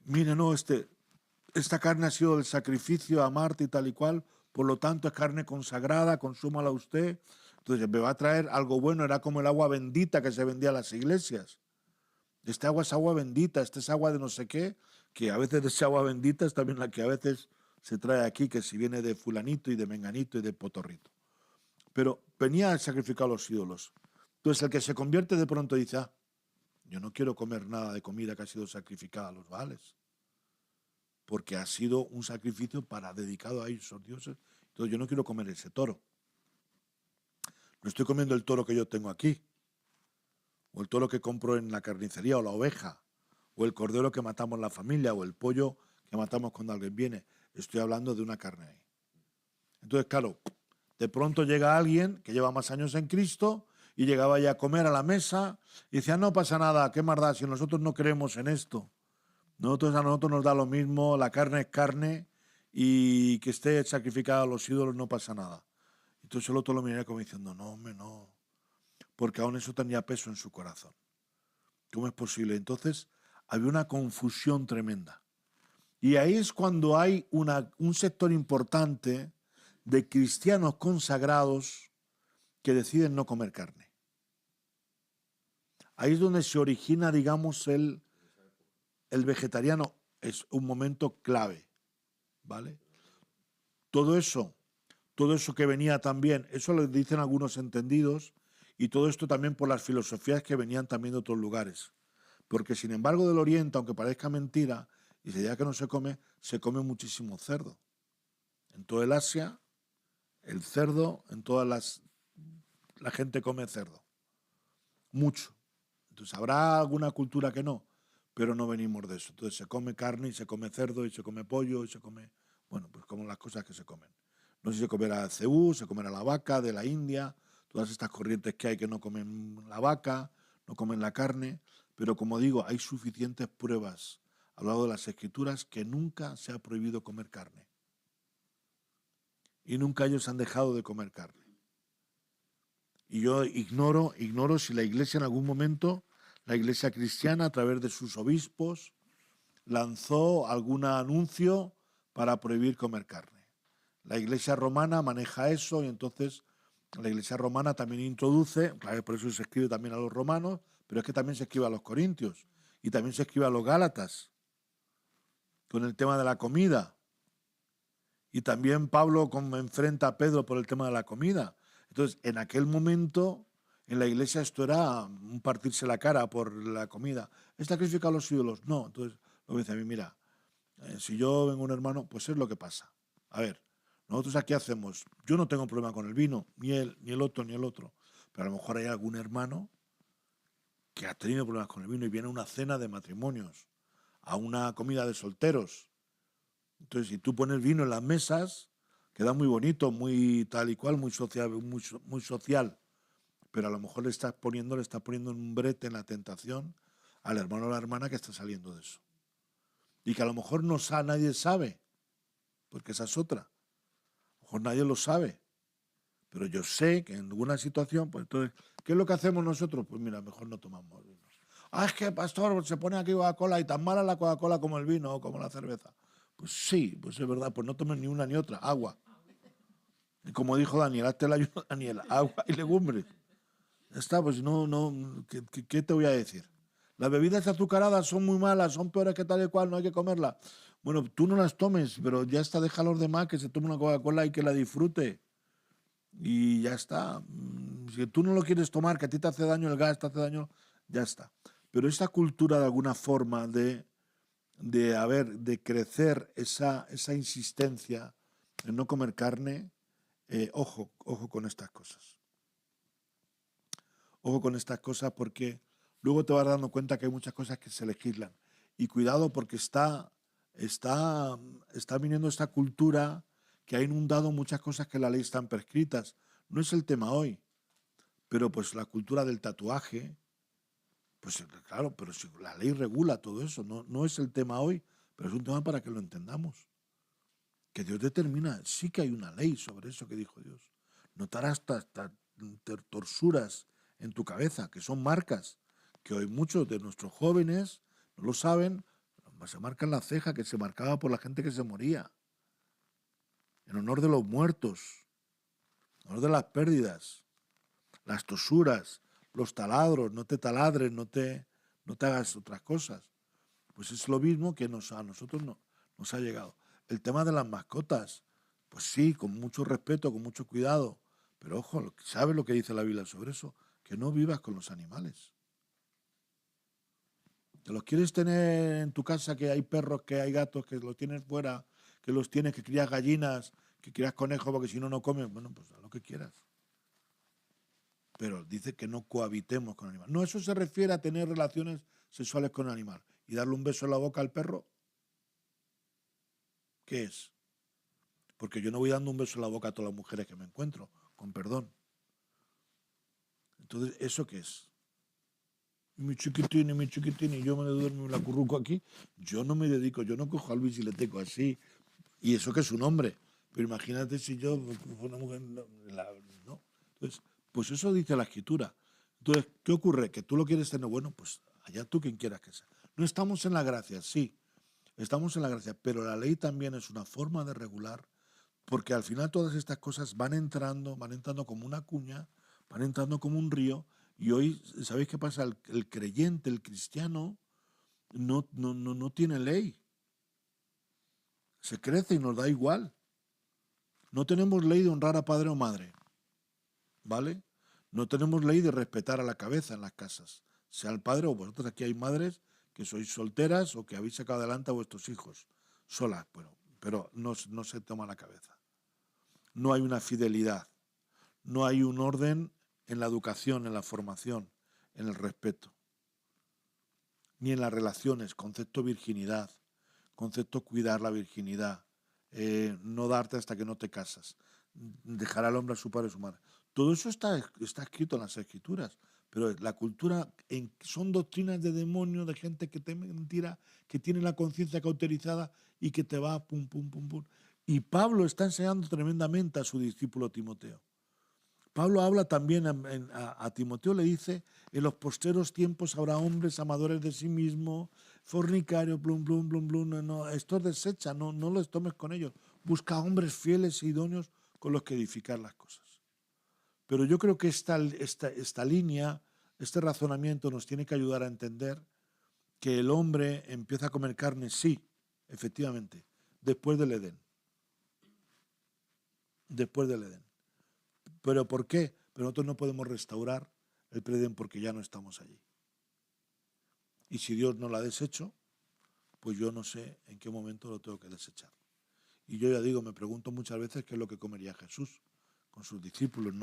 Mire, no, esta carne ha sido el sacrificio a Marte y tal y cual, por lo tanto es carne consagrada, consúmala usted. Entonces me va a traer algo bueno, era como el agua bendita que se vendía a las iglesias. Este agua es agua bendita, este es agua de no sé qué, que a veces de esa agua bendita es también la que a veces se trae aquí, que si viene de fulanito y de menganito y de potorrito. Pero venía a sacrificar a los ídolos. Entonces el que se convierte de pronto dice, yo no quiero comer nada de comida que ha sido sacrificada a los Baales, porque ha sido un sacrificio dedicado a esos dioses. Entonces yo no quiero comer ese toro. No estoy comiendo el toro que yo tengo aquí, o el toro que compro en la carnicería, o la oveja, o el cordero que matamos en la familia, o el pollo que matamos cuando alguien viene. Estoy hablando de una carne ahí. Entonces, claro, de pronto llega alguien que lleva más años en Cristo y llegaba ya a comer a la mesa y decía, no pasa nada, qué más da si nosotros no creemos en esto. A nosotros nos da lo mismo, la carne es carne y que esté sacrificada a los ídolos no pasa nada. Entonces el otro lo miraba como diciendo, no, hombre, no, porque aún eso tenía peso en su corazón. ¿Cómo es posible? Entonces había una confusión tremenda. Y ahí es cuando hay un sector importante de cristianos consagrados que deciden no comer carne. Ahí es donde se origina, digamos, el vegetariano. Es un momento clave, ¿vale? Todo eso que venía también, eso lo dicen algunos entendidos, y todo esto también por las filosofías que venían también de otros lugares. Porque sin embargo del Oriente, aunque parezca mentira, y se diga que no se come muchísimo cerdo. En todo el Asia, el cerdo, la gente come cerdo. Mucho. Entonces habrá alguna cultura que no, pero no venimos de eso. Entonces se come carne y se come cerdo y se come pollo y se come, bueno, pues como las cosas que se comen. No sé si se comerá cebú, se comerá la vaca de la India, todas estas corrientes que hay que no comen la vaca, no comen la carne, pero como digo, hay suficientes pruebas a lo largo de las Escrituras que nunca se ha prohibido comer carne. Y nunca ellos han dejado de comer carne. Y yo ignoro si la Iglesia en algún momento, la Iglesia cristiana a través de sus obispos, lanzó algún anuncio para prohibir comer carne. La Iglesia romana maneja eso y entonces la Iglesia romana también introduce, claro, por eso se escribe también a los romanos, pero es que también se escribe a los corintios y también se escribe a los gálatas con el tema de la comida. Y también Pablo enfrenta a Pedro por el tema de la comida. Entonces, en aquel momento, en la iglesia esto era un partirse la cara por la comida. ¿Es sacrificado a los ídolos? No. Entonces, lo que dice a mí, mira, si yo vengo un hermano, pues es lo que pasa. A ver, nosotros aquí hacemos, yo no tengo problema con el vino, ni él, ni el otro, ni el otro. Pero a lo mejor hay algún hermano que ha tenido problemas con el vino y viene a una cena de matrimonios, a una comida de solteros. Entonces, si tú pones vino en las mesas, queda muy bonito, muy tal y cual, muy social. Pero a lo mejor le estás poniendo un brete en la tentación al hermano o la hermana que está saliendo de eso. Y que a lo mejor nadie sabe, porque esa es otra. A lo mejor nadie lo sabe. Pero yo sé que en alguna situación, pues entonces, ¿qué es lo que hacemos nosotros? Pues mira, mejor no tomamos vino. Es que, pastor, se pone aquí Coca-Cola y tan mala la Coca-Cola como el vino o como la cerveza. Pues sí, pues es verdad, pues no tomes ni una ni otra, agua. Y como dijo Daniel, hazte el ayuno, Daniel, agua y legumbres. Ya está, pues ¿qué te voy a decir? Las bebidas azucaradas son muy malas, son peores que tal y cual, no hay que comerlas. Bueno, tú no las tomes, pero ya está, deja a los demás que se tomen una Coca-Cola y que la disfrute. Y ya está. Si tú no lo quieres tomar, que a ti te hace daño el gas, te hace daño, ya está. Pero esa cultura de alguna forma de crecer esa insistencia en no comer carne, ojo con estas cosas. Ojo con estas cosas porque luego te vas dando cuenta que hay muchas cosas que se legislan. Y cuidado porque está viniendo esta cultura que ha inundado muchas cosas que en la ley están prescritas. No es el tema hoy, pero pues la cultura del tatuaje, pues claro, pero si la ley regula todo eso, no es el tema hoy, pero es un tema para que lo entendamos. Que Dios determina, sí que hay una ley sobre eso que dijo Dios. Notarás torsuras en tu cabeza, que son marcas, que hoy muchos de nuestros jóvenes no lo saben, se marcan la ceja que se marcaba por la gente que se moría, en honor de los muertos, en honor de las pérdidas, las tosuras, los taladros, no te taladres, no te hagas otras cosas. Pues es lo mismo que a nosotros nos ha llegado. El tema de las mascotas, pues sí, con mucho respeto, con mucho cuidado, Pero ojo, ¿sabes lo que dice la Biblia sobre eso? Que no vivas con los animales. ¿Que los quieres tener en tu casa, que hay perros, que hay gatos, que los tienes fuera, que los tienes, que crías gallinas, que crías conejos porque si no, no comen? Bueno, pues haz lo que quieras. Pero dice que no cohabitemos con animales. No, eso se refiere a tener relaciones sexuales con el animal. ¿Y darle un beso en la boca al perro? ¿Qué es? Porque yo no voy dando un beso en la boca a todas las mujeres que me encuentro, con perdón. Entonces, ¿eso qué es? Mi chiquitín, y yo me duermo en la curruco aquí. Yo no me dedico, yo no cojo a Luis y le tengo así. Y eso que es un hombre. Pero imagínate si yo, una mujer, no. Entonces, pues eso dice la Escritura. Entonces, ¿qué ocurre? Que tú lo quieres tener bueno, pues allá tú quien quieras que sea. No estamos en la gracia, sí, estamos en la gracia, pero la ley también es una forma de regular, porque al final todas estas cosas van entrando como una cuña, van entrando como un río, y hoy, ¿sabéis qué pasa? El creyente, el cristiano, no tiene ley. Se crece y nos da igual. No tenemos ley de honrar a padre o madre, ¿vale? No tenemos ley de respetar a la cabeza en las casas, sea el padre o vosotros aquí hay madres que sois solteras o que habéis sacado adelante a vuestros hijos solas, bueno, pero no se toma la cabeza. No hay una fidelidad, no hay un orden en la educación, en la formación, en el respeto, ni en las relaciones, concepto virginidad, concepto cuidar la virginidad, no darte hasta que no te casas, dejar al hombre a su padre y a su madre. Todo eso está escrito en las Escrituras, pero la cultura son doctrinas de demonios, de gente que te mentira, que tiene la conciencia cauterizada y que te va pum, pum, pum, pum. Y Pablo está enseñando tremendamente a su discípulo Timoteo. Pablo habla también a Timoteo, le dice, en los posteros tiempos habrá hombres amadores de sí mismos, fornicarios, blum, blum, blum, blum, no, esto desecha, no los tomes con ellos. Busca hombres fieles e idóneos con los que edificar las cosas. Pero yo creo que esta línea, este razonamiento nos tiene que ayudar a entender que el hombre empieza a comer carne, sí, efectivamente, después del Edén. Después del Edén. ¿Pero por qué? Pero nosotros no podemos restaurar el Edén porque ya no estamos allí. Y si Dios no lo ha deshecho, pues yo no sé en qué momento lo tengo que desechar. Y yo ya digo, me pregunto muchas veces qué es lo que comería Jesús con sus discípulos.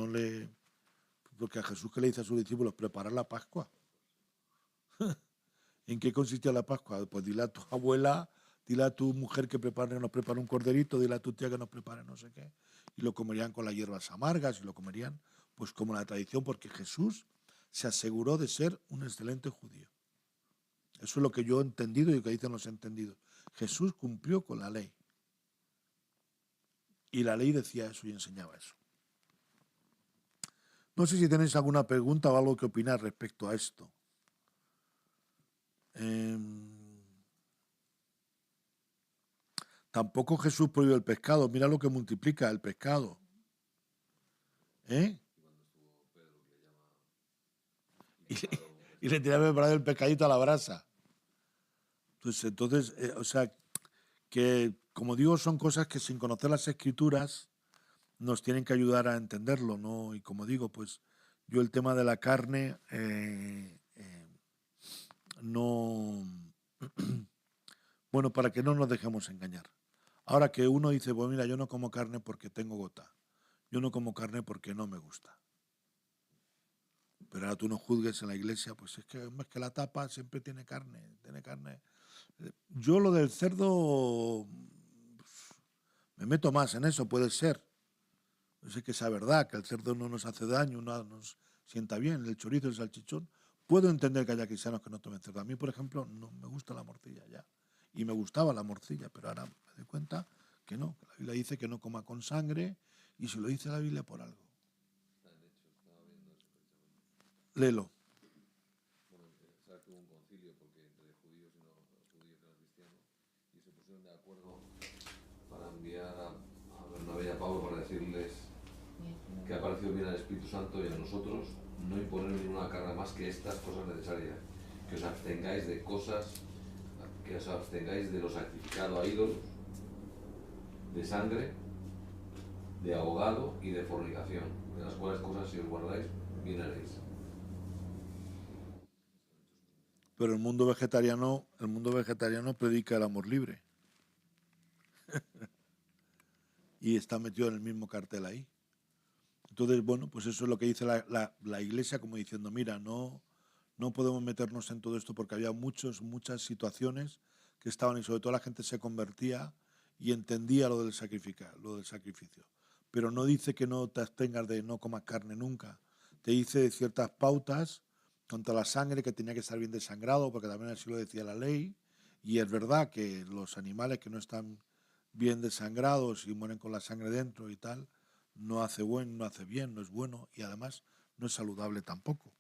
Porque a Jesús, ¿qué le dice a sus discípulos? Preparar la Pascua. ¿En qué consistía la Pascua? Pues dile a tu abuela, dile a tu mujer que nos prepare un corderito, dile a tu tía que nos prepare no sé qué. Y lo comerían con las hierbas amargas y lo comerían pues como la tradición, porque Jesús se aseguró de ser un excelente judío. Eso es lo que yo he entendido y lo que dicen los entendidos. Jesús cumplió con la ley. Y la ley decía eso y enseñaba eso. No sé si tenéis alguna pregunta o algo que opinar respecto a esto. Tampoco Jesús prohibió el pescado. Mira lo que multiplica el pescado. ¿Eh? Y le tiraba preparado el pescadito a la brasa. Pues entonces, o sea, que como digo, son cosas que sin conocer las Escrituras nos tienen que ayudar a entenderlo, ¿no? Y como digo, pues yo el tema de la carne no... Bueno, para que no nos dejemos engañar. Ahora que uno dice, pues mira, yo no como carne porque tengo gota. Yo no como carne porque no me gusta. Pero ahora tú no juzgues en la iglesia, pues es que la tapa siempre tiene carne, Yo lo del cerdo, me meto más en eso, puede ser. Yo sé que es verdad, que el cerdo no nos hace daño, no nos sienta bien, el chorizo, el salchichón. Puedo entender que haya cristianos que no tomen cerdo. A mí, por ejemplo, no me gusta la morcilla ya. Y me gustaba la morcilla, pero ahora me doy cuenta que no. Que la Biblia dice que no coma con sangre y se lo dice la Biblia por algo. Léelo. Bueno, sabes que hubo un concilio porque entre judíos y no cristianos y se pusieron de acuerdo para enviar a Bernabé y a Pablo para decirles que ha parecido bien al Espíritu Santo y a nosotros no imponer ninguna carga más que estas cosas necesarias, que os abstengáis de cosas, que os abstengáis de lo sacrificado a ídolos, de sangre, de ahogado y de fornicación, de las cuales cosas si os guardáis, bien haréis. Pero el mundo vegetariano predica el amor libre. Y está metido en el mismo cartel ahí. Entonces, bueno, pues eso es lo que dice la Iglesia, como diciendo, mira, no podemos meternos en todo esto porque había muchas situaciones que estaban, y sobre todo la gente se convertía y entendía lo del sacrificio. Pero no dice que no te abstengas de no comas carne nunca. Te dice ciertas pautas contra la sangre, que tenía que estar bien desangrado, porque también así lo decía la ley. Y es verdad que los animales que no están bien desangrados y mueren con la sangre dentro y tal, no hace bien, no es bueno, y además no es saludable tampoco.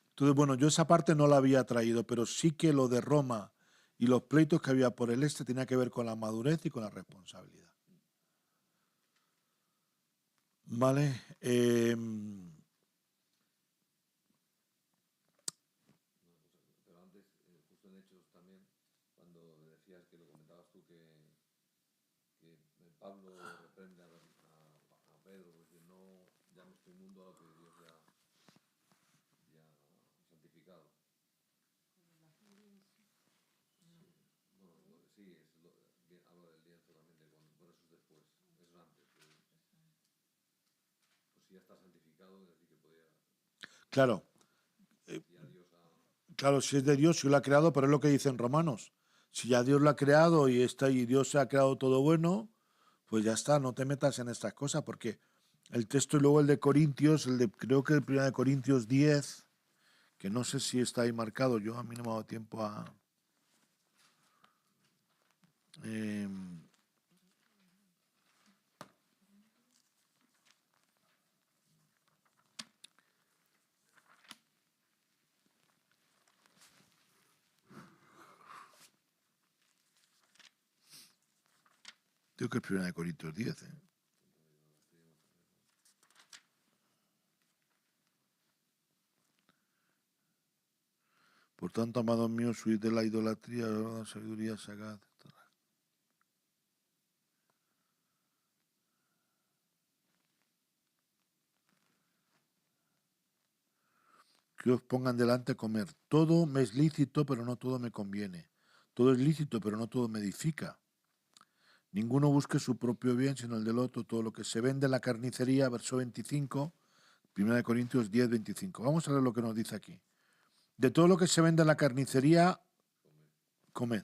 Entonces, bueno, yo esa parte no la había traído, pero sí que lo de Roma y los pleitos que había por el este tenía que ver con la madurez y con la responsabilidad. ¿Vale? Pero antes, justo en Hechos también, cuando decías que lo comentabas tú, que Pablo reprende a Pedro, porque no llames tu mundo a lo que Dios ya ha santificado. Bueno, sí, habla del lienzo también, bueno, eso es después, eso es antes. Pues si ya está santificado, es decir, que podía. Claro, Ya Dios claro, si es de Dios, si lo ha creado, pero es lo que dicen Romanos. Si ya Dios lo ha creado y Dios se ha creado todo bueno, pues ya está, no te metas en estas cosas, porque el texto y luego el de Corintios, creo que el 1 de Corintios 10, que no sé si está ahí marcado, yo a mí no me ha dado tiempo a... creo que es 1 de Corintios 10. Por tanto, amados míos, huid de la idolatría, de la sabiduría sagaz. Que os pongan delante comer. Todo me es lícito, pero no todo me conviene. Todo es lícito, pero no todo me edifica. Ninguno busque su propio bien, sino el del otro. Todo lo que se vende en la carnicería, verso 25, 1 Corintios 10, 25. Vamos a ver lo que nos dice aquí. De todo lo que se vende en la carnicería, comed.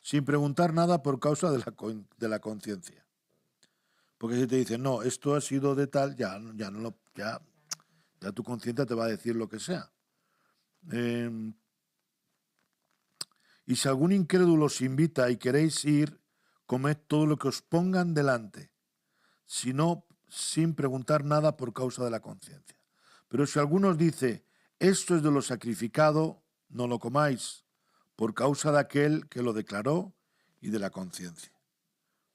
Sin preguntar nada por causa de la conciencia. Porque si te dicen, no, esto ha sido de tal, ya tu conciencia te va a decir lo que sea. Y si algún incrédulo os invita y queréis ir, comed todo lo que os pongan delante, sino sin preguntar nada por causa de la conciencia. Pero si alguno os dice, esto es de lo sacrificado, no lo comáis, por causa de aquel que lo declaró y de la conciencia.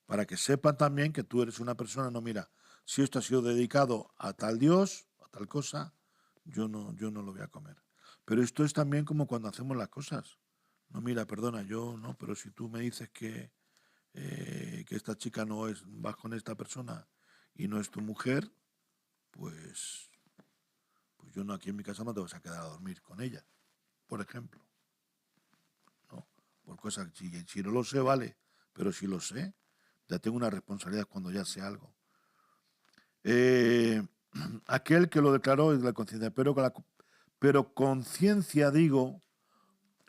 Para que sepan también que tú eres una persona, no, mira, si esto ha sido dedicado a tal Dios, a tal cosa, yo no lo voy a comer. Pero esto es también como cuando hacemos las cosas. No, mira, perdona, yo no, pero si tú me dices que esta chica no es, vas con esta persona y no es tu mujer, pues yo no, aquí en mi casa no te vas a quedar a dormir con ella, por ejemplo. ¿No? Por cosas, si no lo sé, vale, pero si lo sé, ya tengo una responsabilidad cuando ya sé algo. Aquel que lo declaró es la conciencia, pero conciencia digo,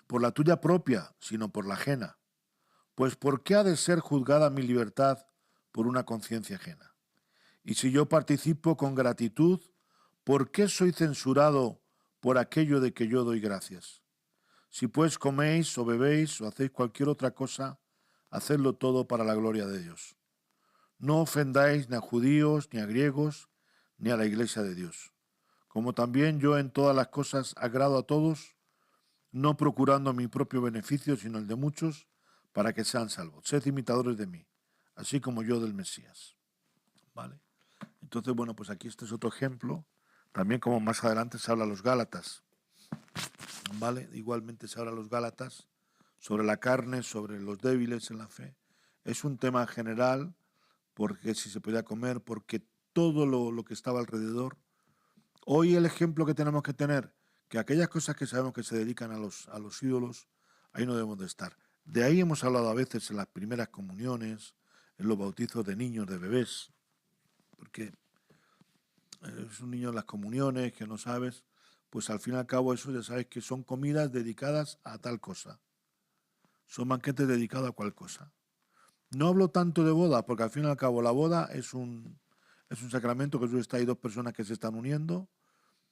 por la tuya propia, sino por la ajena. Pues ¿por qué ha de ser juzgada mi libertad por una conciencia ajena? Y si yo participo con gratitud, ¿por qué soy censurado por aquello de que yo doy gracias? Si pues coméis o bebéis o hacéis cualquier otra cosa, hacedlo todo para la gloria de Dios. No ofendáis ni a judíos, ni a griegos, ni a la iglesia de Dios. Como también yo en todas las cosas agrado a todos, no procurando mi propio beneficio, sino el de muchos, para que sean salvos. Sed imitadores de mí, así como yo del Mesías. ¿Vale? Entonces, bueno, pues aquí este es otro ejemplo. También como más adelante se habla a los Gálatas. ¿Vale? Igualmente se habla a los Gálatas sobre la carne, sobre los débiles en la fe. Es un tema general, porque si se podía comer, porque todo lo que estaba alrededor. Hoy el ejemplo que tenemos que tener, que aquellas cosas que sabemos que se dedican a los ídolos, ahí no debemos de estar. De ahí hemos hablado a veces en las primeras comuniones, en los bautizos de niños, de bebés, porque es un niño en las comuniones que no sabes, pues al fin y al cabo eso ya sabes que son comidas dedicadas a tal cosa. Son banquetes dedicados a cual cosa. No hablo tanto de boda, porque al fin y al cabo la boda es un sacramento que está ahí dos personas que se están uniendo,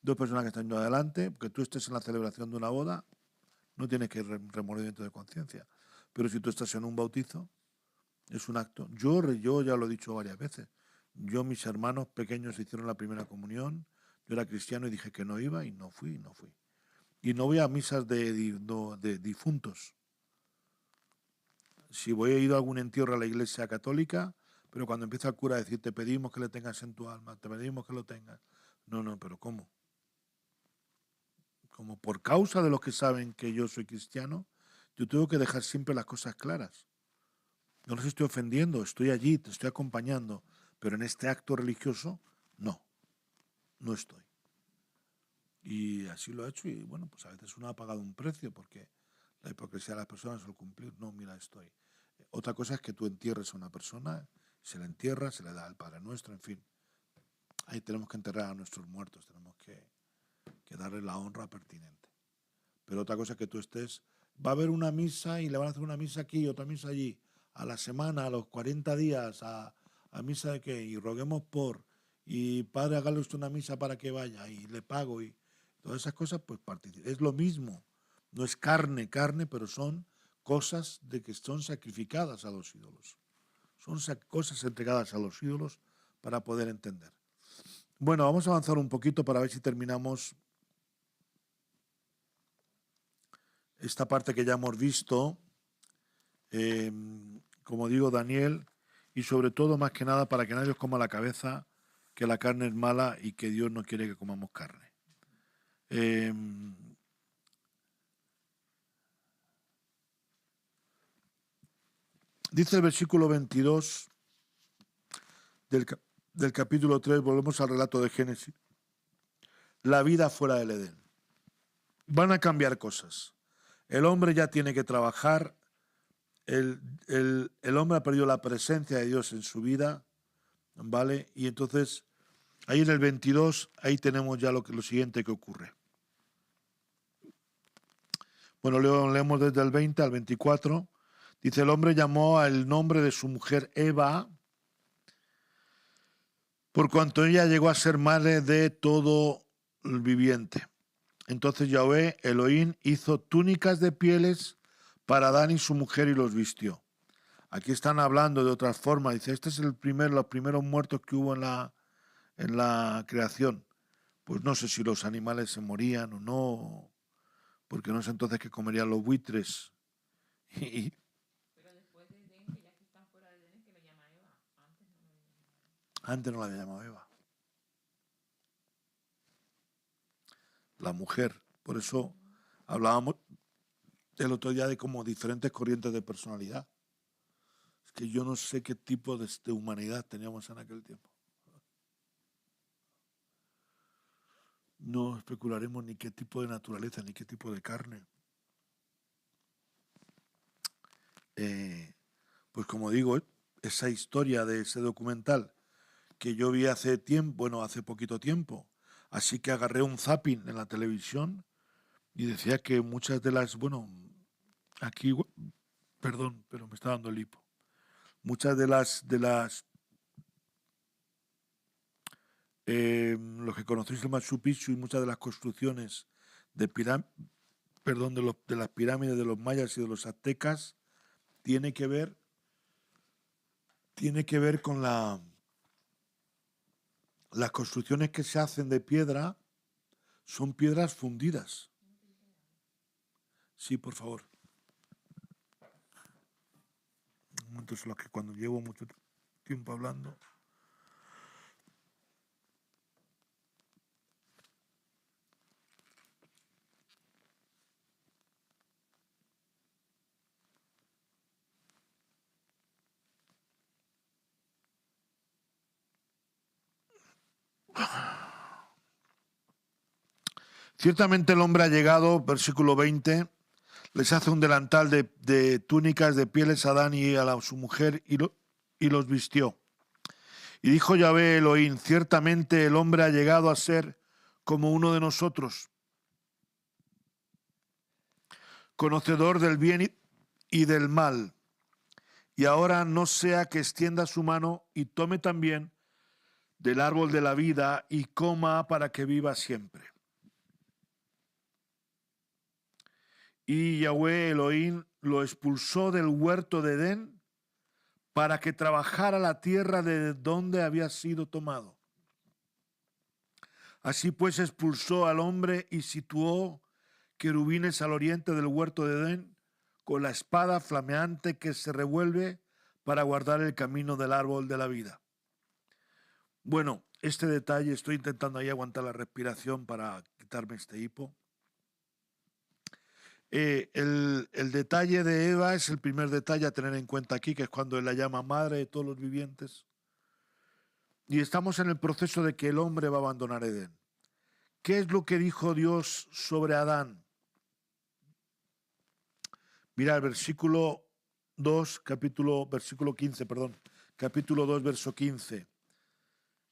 dos personas que están yendo adelante, porque tú estés en la celebración de una boda, no tienes que remordimiento de conciencia. Pero si tú estás en un bautizo, es un acto. Yo ya lo he dicho varias veces. Mis hermanos pequeños hicieron la primera comunión, yo era cristiano y dije que no iba y no fui. Y no voy a misas de difuntos. Si voy a ir a algún entierro a la iglesia católica, pero cuando empieza el cura a decir, te pedimos que le tengas en tu alma, te pedimos que lo tengas. No, pero ¿cómo? Como por causa de los que saben que yo soy cristiano, yo tengo que dejar siempre las cosas claras. No los estoy ofendiendo, estoy allí, te estoy acompañando, pero en este acto religioso, no estoy. Y así lo he hecho y bueno, pues a veces uno ha pagado un precio porque la hipocresía de las personas al cumplir, no, mira, estoy. Otra cosa es que tú entierres a una persona, se la entierra, se le da al Padre Nuestro, en fin. Ahí tenemos que enterrar a nuestros muertos, tenemos que darle la honra pertinente. Pero otra cosa es que tú estés, va a haber una misa y le van a hacer una misa aquí y otra misa allí, a la semana, a los 40 días, a misa de qué, y roguemos por, y padre, hágale usted una misa para que vaya, y le pago, y todas esas cosas, pues es lo mismo. No es carne, pero son cosas de que son sacrificadas a los ídolos. Son cosas entregadas a los ídolos para poder entender. Bueno, vamos a avanzar un poquito para ver si terminamos esta parte que ya hemos visto, como digo, Daniel, y sobre todo, más que nada, para que nadie os coma la cabeza que la carne es mala y que Dios no quiere que comamos carne. Dice el versículo 22 del capítulo 3, volvemos al relato de Génesis, la vida fuera del Edén. Van a cambiar cosas. El hombre ya tiene que trabajar, el hombre ha perdido la presencia de Dios en su vida, ¿vale? Y entonces, ahí en el 22, ahí tenemos ya lo siguiente que ocurre. Bueno, leemos desde el 20 al 24. Dice, el hombre llamó al nombre de su mujer Eva, por cuanto ella llegó a ser madre de todo el viviente. Entonces Yahvé, Elohim, hizo túnicas de pieles para Adán y su mujer y los vistió. Aquí están hablando de otras formas. Dice, este es los primeros muertos que hubo en la creación. Pues no sé si los animales se morían o no, porque no sé entonces qué comerían los buitres. Pero después de Edén, que ya que están fuera de Edén, que lo llama Eva. Antes Antes no lo había llamado Eva. no la había llamado Eva. La mujer. Por eso hablábamos el otro día de como diferentes corrientes de personalidad. Es que yo no sé qué tipo de humanidad teníamos en aquel tiempo. No especularemos ni qué tipo de naturaleza, ni qué tipo de carne. Pues como digo, esa historia de ese documental que yo vi hace tiempo, bueno, hace poquito tiempo, así que agarré un zapping en la televisión y decía que muchas de las, bueno, aquí, perdón, pero me está dando el hipo. Muchas de las lo que conocéis el Machu Picchu y muchas de las construcciones de de las pirámides de los mayas y de los aztecas tiene que ver con las construcciones que se hacen de piedra, son piedras fundidas. Sí, por favor. Momentos en los que cuando llevo mucho tiempo hablando. Ciertamente el hombre ha llegado, versículo 20, les hace un delantal de túnicas de pieles a Adán y a su mujer y los vistió. Y dijo Yahvé Elohim, ciertamente el hombre ha llegado a ser como uno de nosotros, conocedor del bien y del mal. Y ahora no sea que extienda su mano y tome también del árbol de la vida y coma para que viva siempre. Y Yahvé Elohim lo expulsó del huerto de Edén para que trabajara la tierra de donde había sido tomado. Así pues expulsó al hombre y situó querubines al oriente del huerto de Edén con la espada flameante que se revuelve para guardar el camino del árbol de la vida. Bueno, este detalle, estoy intentando ahí aguantar la respiración para quitarme este hipo. El detalle de Eva es el primer detalle a tener en cuenta aquí, que es cuando él la llama madre de todos los vivientes. Y estamos en el proceso de que el hombre va a abandonar Edén. ¿Qué es lo que dijo Dios sobre Adán? Mira el versículo 2, capítulo 2, verso 15.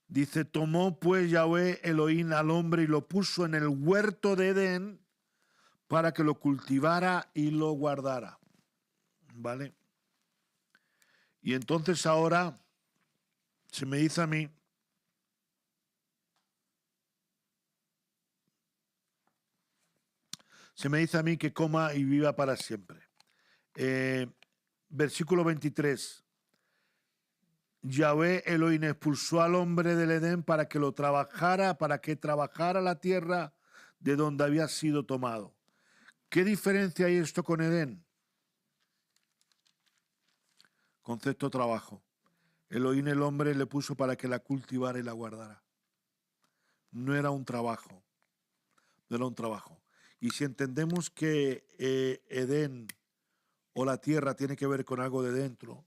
Dice, tomó pues Yahvé Elohim al hombre y lo puso en el huerto de Edén para que lo cultivara y lo guardara. ¿Vale? Y entonces ahora se me dice a mí que coma y viva para siempre. Versículo 23. Yahvé Elohim expulsó al hombre del Edén para que trabajara la tierra de donde había sido tomado. ¿Qué diferencia hay esto con Edén? Concepto trabajo. Elohim el hombre le puso para que la cultivara y la guardara. No era un trabajo. No era un trabajo. Y si entendemos que Edén o la tierra tiene que ver con algo de dentro,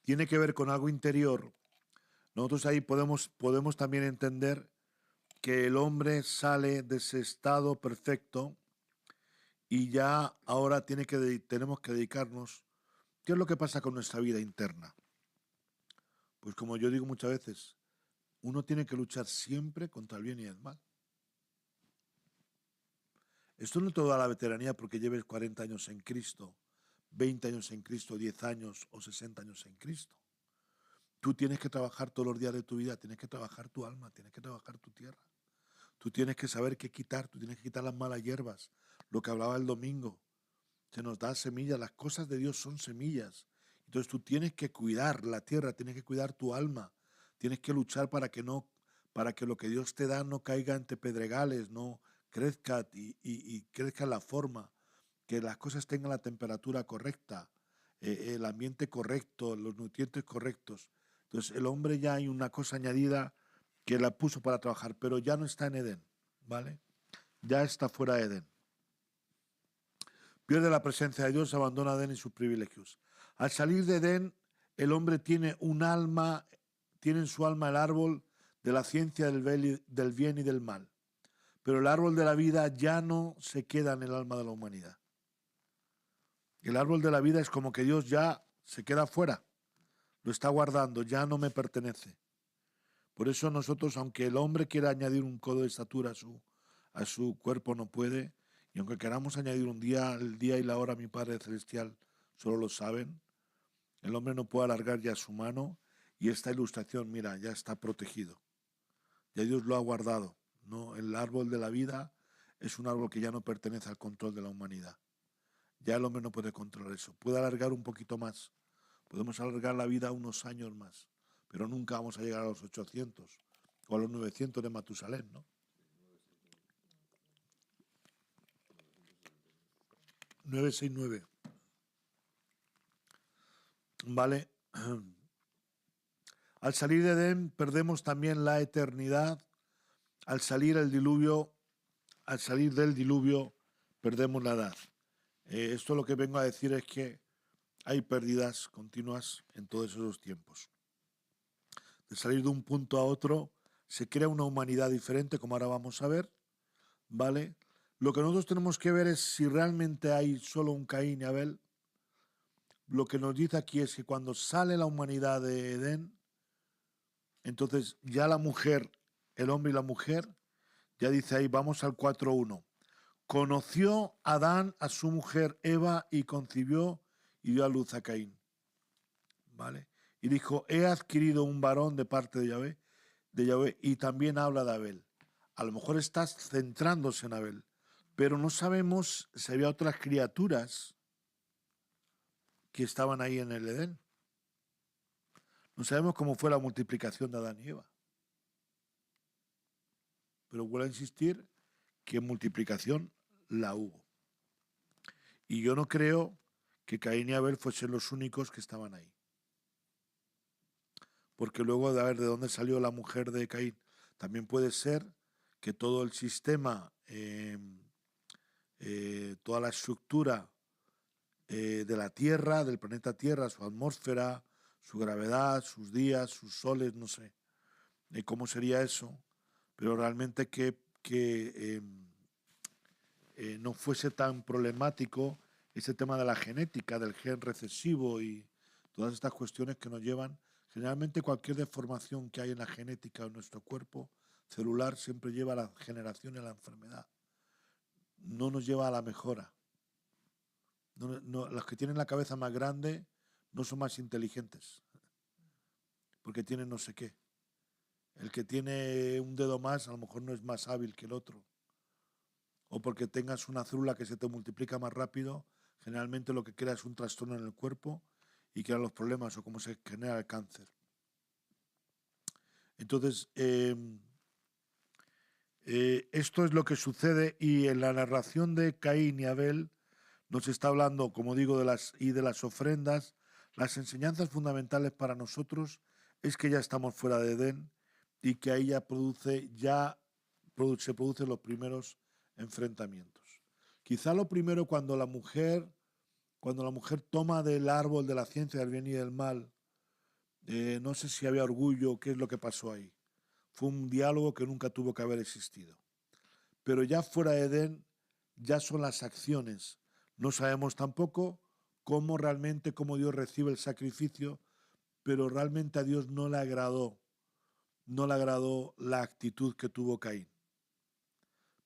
tiene que ver con algo interior, nosotros ahí podemos también entender que el hombre sale de ese estado perfecto y ya ahora tenemos que dedicarnos. ¿Qué es lo que pasa con nuestra vida interna? Pues como yo digo muchas veces, uno tiene que luchar siempre contra el bien y el mal. Esto no te da la veteranía porque lleves 40 años en Cristo, 20 años en Cristo, 10 años o 60 años en Cristo. Tú tienes que trabajar todos los días de tu vida, tienes que trabajar tu alma, tienes que trabajar tu tierra. Tú tienes que saber qué quitar, tú tienes que quitar las malas hierbas, lo que hablaba el domingo. Se nos da semillas, las cosas de Dios son semillas. Entonces tú tienes que cuidar la tierra, tienes que cuidar tu alma, tienes que luchar para que lo que Dios te da no caiga entre pedregales, no crezca y crezca en la forma, que las cosas tengan la temperatura correcta, el ambiente correcto, los nutrientes correctos. Entonces el hombre ya hay una cosa añadida que la puso para trabajar, pero ya no está en Edén, ¿vale? Ya está fuera de Edén. Pierde la presencia de Dios, abandona Edén y sus privilegios. Al salir de Edén, el hombre tiene en su alma el árbol de la ciencia del bien y del mal. Pero el árbol de la vida ya no se queda en el alma de la humanidad. El árbol de la vida es como que Dios ya se queda fuera, lo está guardando, ya no me pertenece. Por eso nosotros, aunque el hombre quiera añadir un codo de estatura a su cuerpo, no puede. Y aunque queramos añadir el día y la hora, mi Padre Celestial solo lo saben. El hombre no puede alargar ya su mano. Y esta ilustración, mira, ya está protegido. Ya Dios lo ha guardado, ¿no? El árbol de la vida es un árbol que ya no pertenece al control de la humanidad. Ya el hombre no puede controlar eso. Puede alargar un poquito más. Podemos alargar la vida unos años más. Pero nunca vamos a llegar a los 800 o a los 900 de Matusalén, ¿no? 969. ¿Vale? Al salir de Edén perdemos también la eternidad. Al salir del diluvio perdemos la edad. Esto lo que vengo a decir es que hay pérdidas continuas en todos esos tiempos. De salir de un punto a otro, se crea una humanidad diferente, como ahora vamos a ver, ¿vale? Lo que nosotros tenemos que ver es si realmente hay solo un Caín y Abel. Lo que nos dice aquí es que cuando sale la humanidad de Edén, entonces ya la mujer, el hombre y la mujer, ya dice ahí, vamos al 4.1. Conoció Adán a su mujer Eva y concibió y dio a luz a Caín. ¿Vale? Y dijo, he adquirido un varón de parte de Yahvé, y también habla de Abel. A lo mejor estás centrándose en Abel, pero no sabemos si había otras criaturas que estaban ahí en el Edén. No sabemos cómo fue la multiplicación de Adán y Eva. Pero vuelvo a insistir que multiplicación la hubo. Y yo no creo que Caín y Abel fuesen los únicos que estaban ahí. Porque luego de ver de dónde salió la mujer de Caín, también puede ser que todo el sistema, toda la estructura de la Tierra, del planeta Tierra, su atmósfera, su gravedad, sus días, sus soles, no sé cómo sería eso, pero realmente que no fuese tan problemático ese tema de la genética, del gen recesivo y todas estas cuestiones que nos llevan. Generalmente cualquier deformación que hay en la genética de nuestro cuerpo celular siempre lleva a la generación y a la enfermedad. No nos lleva a la mejora. Los que tienen la cabeza más grande no son más inteligentes, porque tienen no sé qué. El que tiene un dedo más a lo mejor no es más hábil que el otro. O porque tengas una célula que se te multiplica más rápido, generalmente lo que crea es un trastorno en el cuerpo y crea los problemas o cómo se genera el cáncer. Entonces, esto es lo que sucede, y en la narración de Caín y Abel nos está hablando, como digo, de las ofrendas. Las enseñanzas fundamentales para nosotros es que ya estamos fuera de Edén y que ahí se producen los primeros enfrentamientos. Quizá lo primero cuando la mujer toma del árbol de la ciencia del bien y del mal, no sé si había orgullo, qué es lo que pasó ahí. Fue un diálogo que nunca tuvo que haber existido. Pero ya fuera de Edén, ya son las acciones. No sabemos tampoco cómo Dios recibe el sacrificio, pero realmente a Dios no le agradó la actitud que tuvo Caín.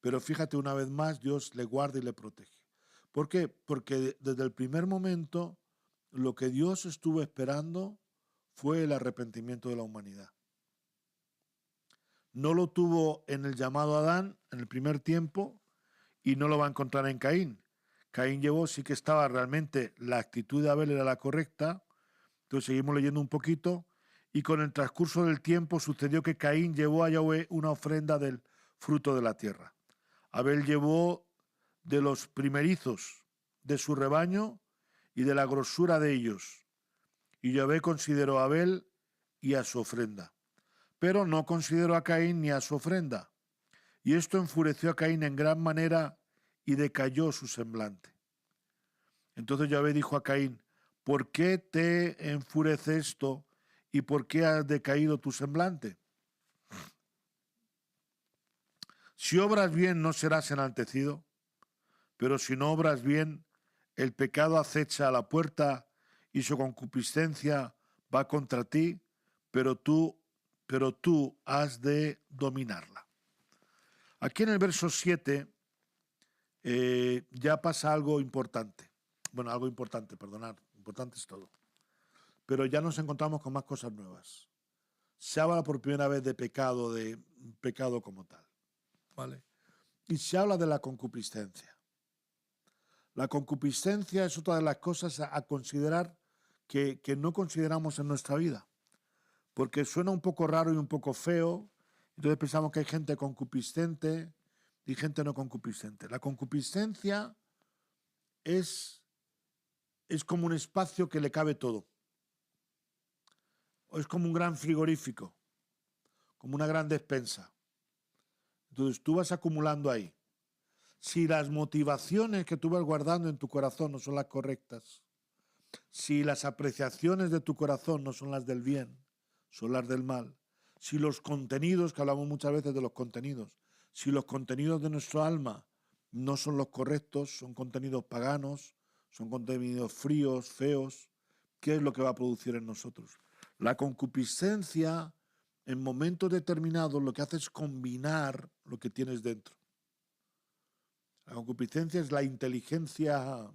Pero fíjate, una vez más, Dios le guarda y le protege. ¿Por qué? Porque desde el primer momento lo que Dios estuvo esperando fue el arrepentimiento de la humanidad. No lo tuvo en el llamado Adán en el primer tiempo y no lo va a encontrar en Caín. Caín sí que estaba realmente, la actitud de Abel era la correcta. Entonces seguimos leyendo un poquito, y con el transcurso del tiempo sucedió que Caín llevó a Yahvé una ofrenda del fruto de la tierra. Abel llevó de los primerizos de su rebaño y de la grosura de ellos. Y Yahvé consideró a Abel y a su ofrenda, pero no consideró a Caín ni a su ofrenda. Y esto enfureció a Caín en gran manera y decayó su semblante. Entonces Yahvé dijo a Caín, ¿por qué te enfurece esto y por qué ha decaído tu semblante? Si obras bien no serás enaltecido, pero si no obras bien, el pecado acecha a la puerta y su concupiscencia va contra ti, pero tú has de dominarla. Aquí en el verso 7 ya pasa algo importante. Bueno, algo importante, perdonad, importante es todo. Pero ya nos encontramos con más cosas nuevas. Se habla por primera vez de pecado como tal, ¿vale? Y se habla de la concupiscencia. La concupiscencia es otra de las cosas a considerar que no consideramos en nuestra vida, porque suena un poco raro y un poco feo. Entonces pensamos que hay gente concupiscente y gente no concupiscente. La concupiscencia es como un espacio que le cabe todo. O es como un gran frigorífico, como una gran despensa. Entonces tú vas acumulando ahí. Si las motivaciones que tú vas guardando en tu corazón no son las correctas, Si las apreciaciones de tu corazón no son las del bien, son las del mal, si los contenidos, que hablamos muchas veces de los contenidos, si los contenidos de nuestro alma no son los correctos, son contenidos paganos, son contenidos fríos, feos, ¿qué es lo que va a producir en nosotros? La concupiscencia, en momentos determinados, lo que hace es combinar lo que tienes dentro. La concupiscencia es la inteligencia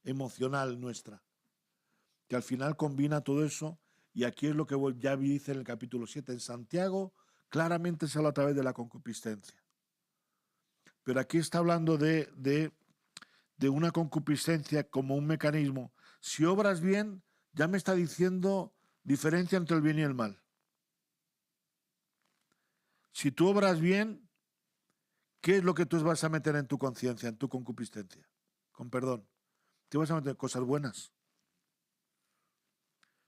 emocional nuestra, que al final combina todo eso, y aquí es lo que ya dice en el capítulo 7. En Santiago claramente se habla a través de la concupiscencia. Pero aquí está hablando de una concupiscencia como un mecanismo. Si obras bien, ya me está diciendo diferencia entre el bien y el mal. Si tú obras bien, ¿qué es lo que tú vas a meter en tu conciencia, en tu concupiscencia? Con perdón. Te vas a meter cosas buenas.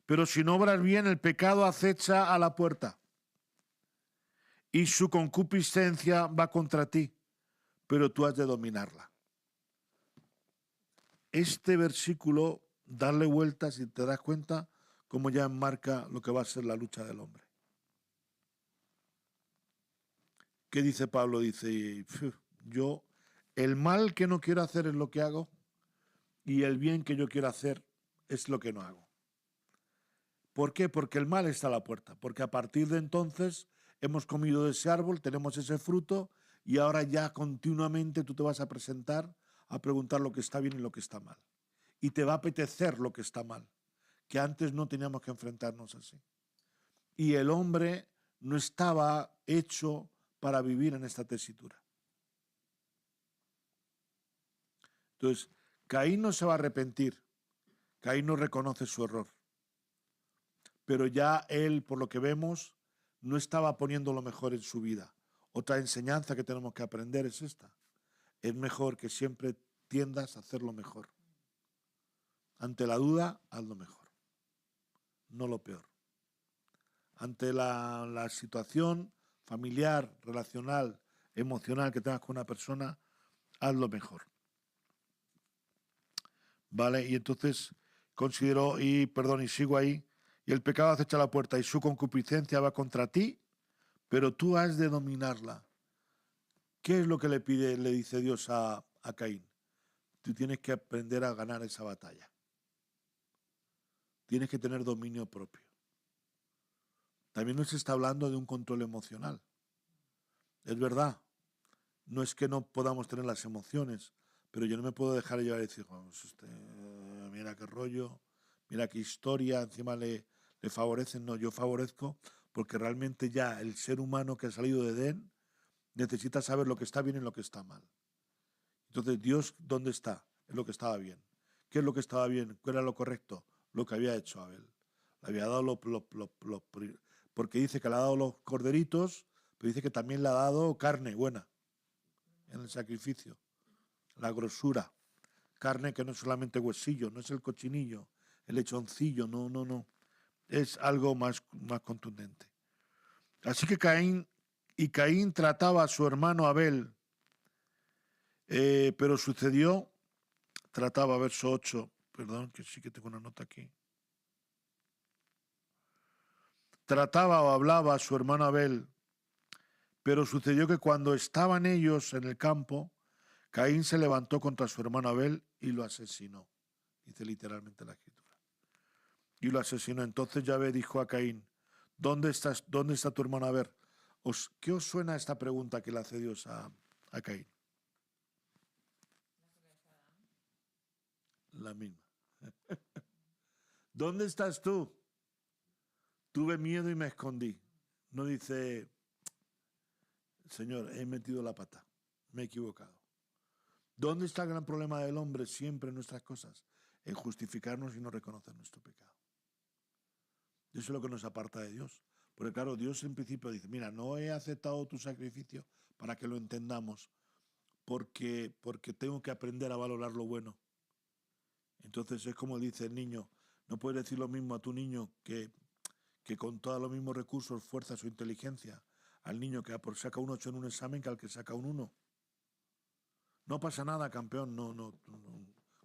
Pero si no obras bien, el pecado acecha a la puerta y su concupiscencia va contra ti, pero tú has de dominarla. Este versículo, darle vueltas y te das cuenta cómo ya enmarca lo que va a ser la lucha del hombre. ¿Qué dice Pablo? Dice, yo, el mal que no quiero hacer es lo que hago, y el bien que yo quiero hacer es lo que no hago. ¿Por qué? Porque el mal está a la puerta, porque a partir de entonces hemos comido de ese árbol, tenemos ese fruto, y ahora ya continuamente tú te vas a presentar a preguntar lo que está bien y lo que está mal. Y te va a apetecer lo que está mal, que antes no teníamos que enfrentarnos así. Y el hombre no estaba hecho para vivir en esta tesitura. Entonces, Caín no se va a arrepentir, Caín no reconoce su error, pero ya él, por lo que vemos, no estaba poniendo lo mejor en su vida. Otra enseñanza que tenemos que aprender es esta: es mejor que siempre tiendas a hacer lo mejor. Ante la duda, haz lo mejor, no lo peor. Ante la situación familiar, relacional, emocional que tengas con una persona, haz lo mejor. ¿Vale? Y entonces considero, y sigo ahí, y el pecado acecha la puerta y su concupiscencia va contra ti, pero tú has de dominarla. ¿Qué es lo que le dice Dios a Caín? Tú tienes que aprender a ganar esa batalla. Tienes que tener dominio propio. También nos está hablando de un control emocional. Es verdad, no es que no podamos tener las emociones, pero yo no me puedo dejar llevar y decir, pues mira qué rollo, mira qué historia, encima le favorecen. No, yo favorezco porque realmente ya el ser humano que ha salido de Edén necesita saber lo que está bien y lo que está mal. Entonces, Dios, ¿dónde está? En lo que estaba bien. ¿Qué es lo que estaba bien? ¿Qué era lo correcto? Lo que había hecho Abel. Le había dado porque dice que le ha dado los corderitos, pero dice que también le ha dado carne buena en el sacrificio. La grosura. Carne que no es solamente huesillo, no es el cochinillo, el lechoncillo, no. Es algo más contundente. Así que Caín trataba a su hermano Abel, pero sucedió, trataba, verso 8, perdón, que sí que tengo una nota aquí. Trataba o hablaba a su hermano Abel, pero sucedió que cuando estaban ellos en el campo, Caín se levantó contra su hermano Abel y lo asesinó. Dice literalmente la escritura. Y lo asesinó. Entonces Yahvé dijo a Caín, ¿dónde está tu hermano Abel? ¿Qué os suena esta pregunta que le hace Dios a Caín? La misma. ¿Dónde estás tú? Tuve miedo y me escondí. No dice, Señor, he metido la pata, me he equivocado. ¿Dónde está el gran problema del hombre siempre en nuestras cosas? En justificarnos y no reconocer nuestro pecado. Eso es lo que nos aparta de Dios. Porque claro, Dios en principio dice, mira, no he aceptado tu sacrificio para que lo entendamos, porque tengo que aprender a valorar lo bueno. Entonces es como dice el niño, no puedes decir lo mismo a tu niño que con todos los mismos recursos fuerza su inteligencia al niño que saca un 8 en un examen que al que saca un 1. No pasa nada, campeón, no.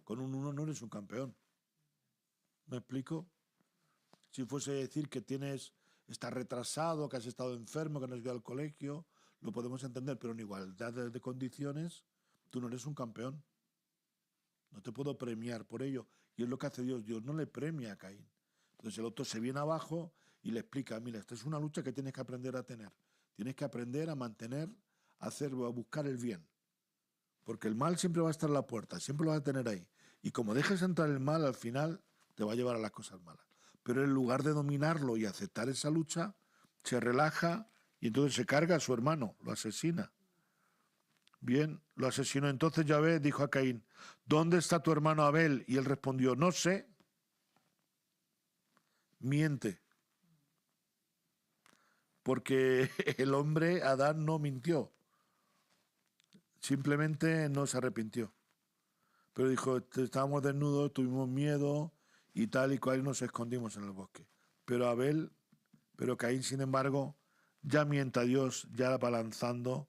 Con un 1 no eres un campeón. ¿Me explico? Si fuese decir que estás retrasado, que has estado enfermo, que no has ido al colegio, lo podemos entender, pero en igualdad de condiciones, tú no eres un campeón. No te puedo premiar por ello. Y es lo que hace Dios. Dios no le premia a Caín. Entonces el otro se viene abajo y le explica, mira, esta es una lucha que tienes que aprender a tener. Tienes que aprender a mantener, a buscar el bien. Porque el mal siempre va a estar a la puerta, siempre lo vas a tener ahí. Y como dejes entrar el mal, al final te va a llevar a las cosas malas. Pero en lugar de dominarlo y aceptar esa lucha, se relaja y entonces se carga a su hermano, lo asesina. Bien, lo asesinó. Entonces Yahvé dijo a Caín, ¿dónde está tu hermano Abel? Y él respondió, no sé. Miente. Porque el hombre, Adán, no mintió. Simplemente no se arrepintió. Pero dijo, estábamos desnudos, tuvimos miedo y tal y cual y nos escondimos en el bosque. Pero Caín, sin embargo, ya miente a Dios, ya va lanzando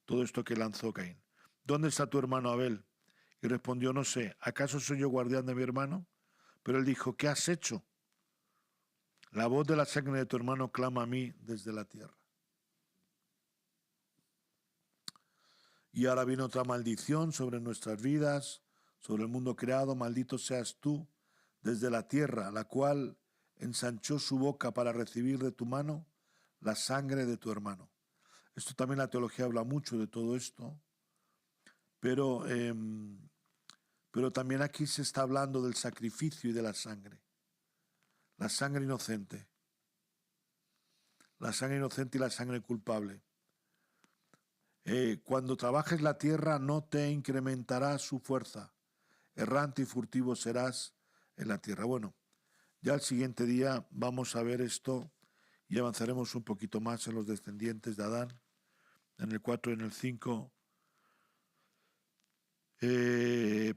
todo esto que lanzó Caín. ¿Dónde está tu hermano Abel? Y respondió, no sé, ¿acaso soy yo guardián de mi hermano? Pero él dijo, ¿qué has hecho? La voz de la sangre de tu hermano clama a mí desde la tierra. Y ahora viene otra maldición sobre nuestras vidas, sobre el mundo creado. Maldito seas tú desde la tierra, la cual ensanchó su boca para recibir de tu mano la sangre de tu hermano. Esto también la teología habla mucho de todo esto, pero también aquí se está hablando del sacrificio y de la sangre inocente y la sangre culpable. Cuando trabajes la tierra no te incrementará su fuerza, errante y furtivo serás en la tierra. Bueno, ya el siguiente día vamos a ver esto y avanzaremos un poquito más en los descendientes de Adán, en el 4 y en el 5,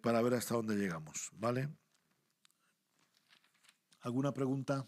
para ver hasta dónde llegamos, ¿vale? ¿Alguna pregunta?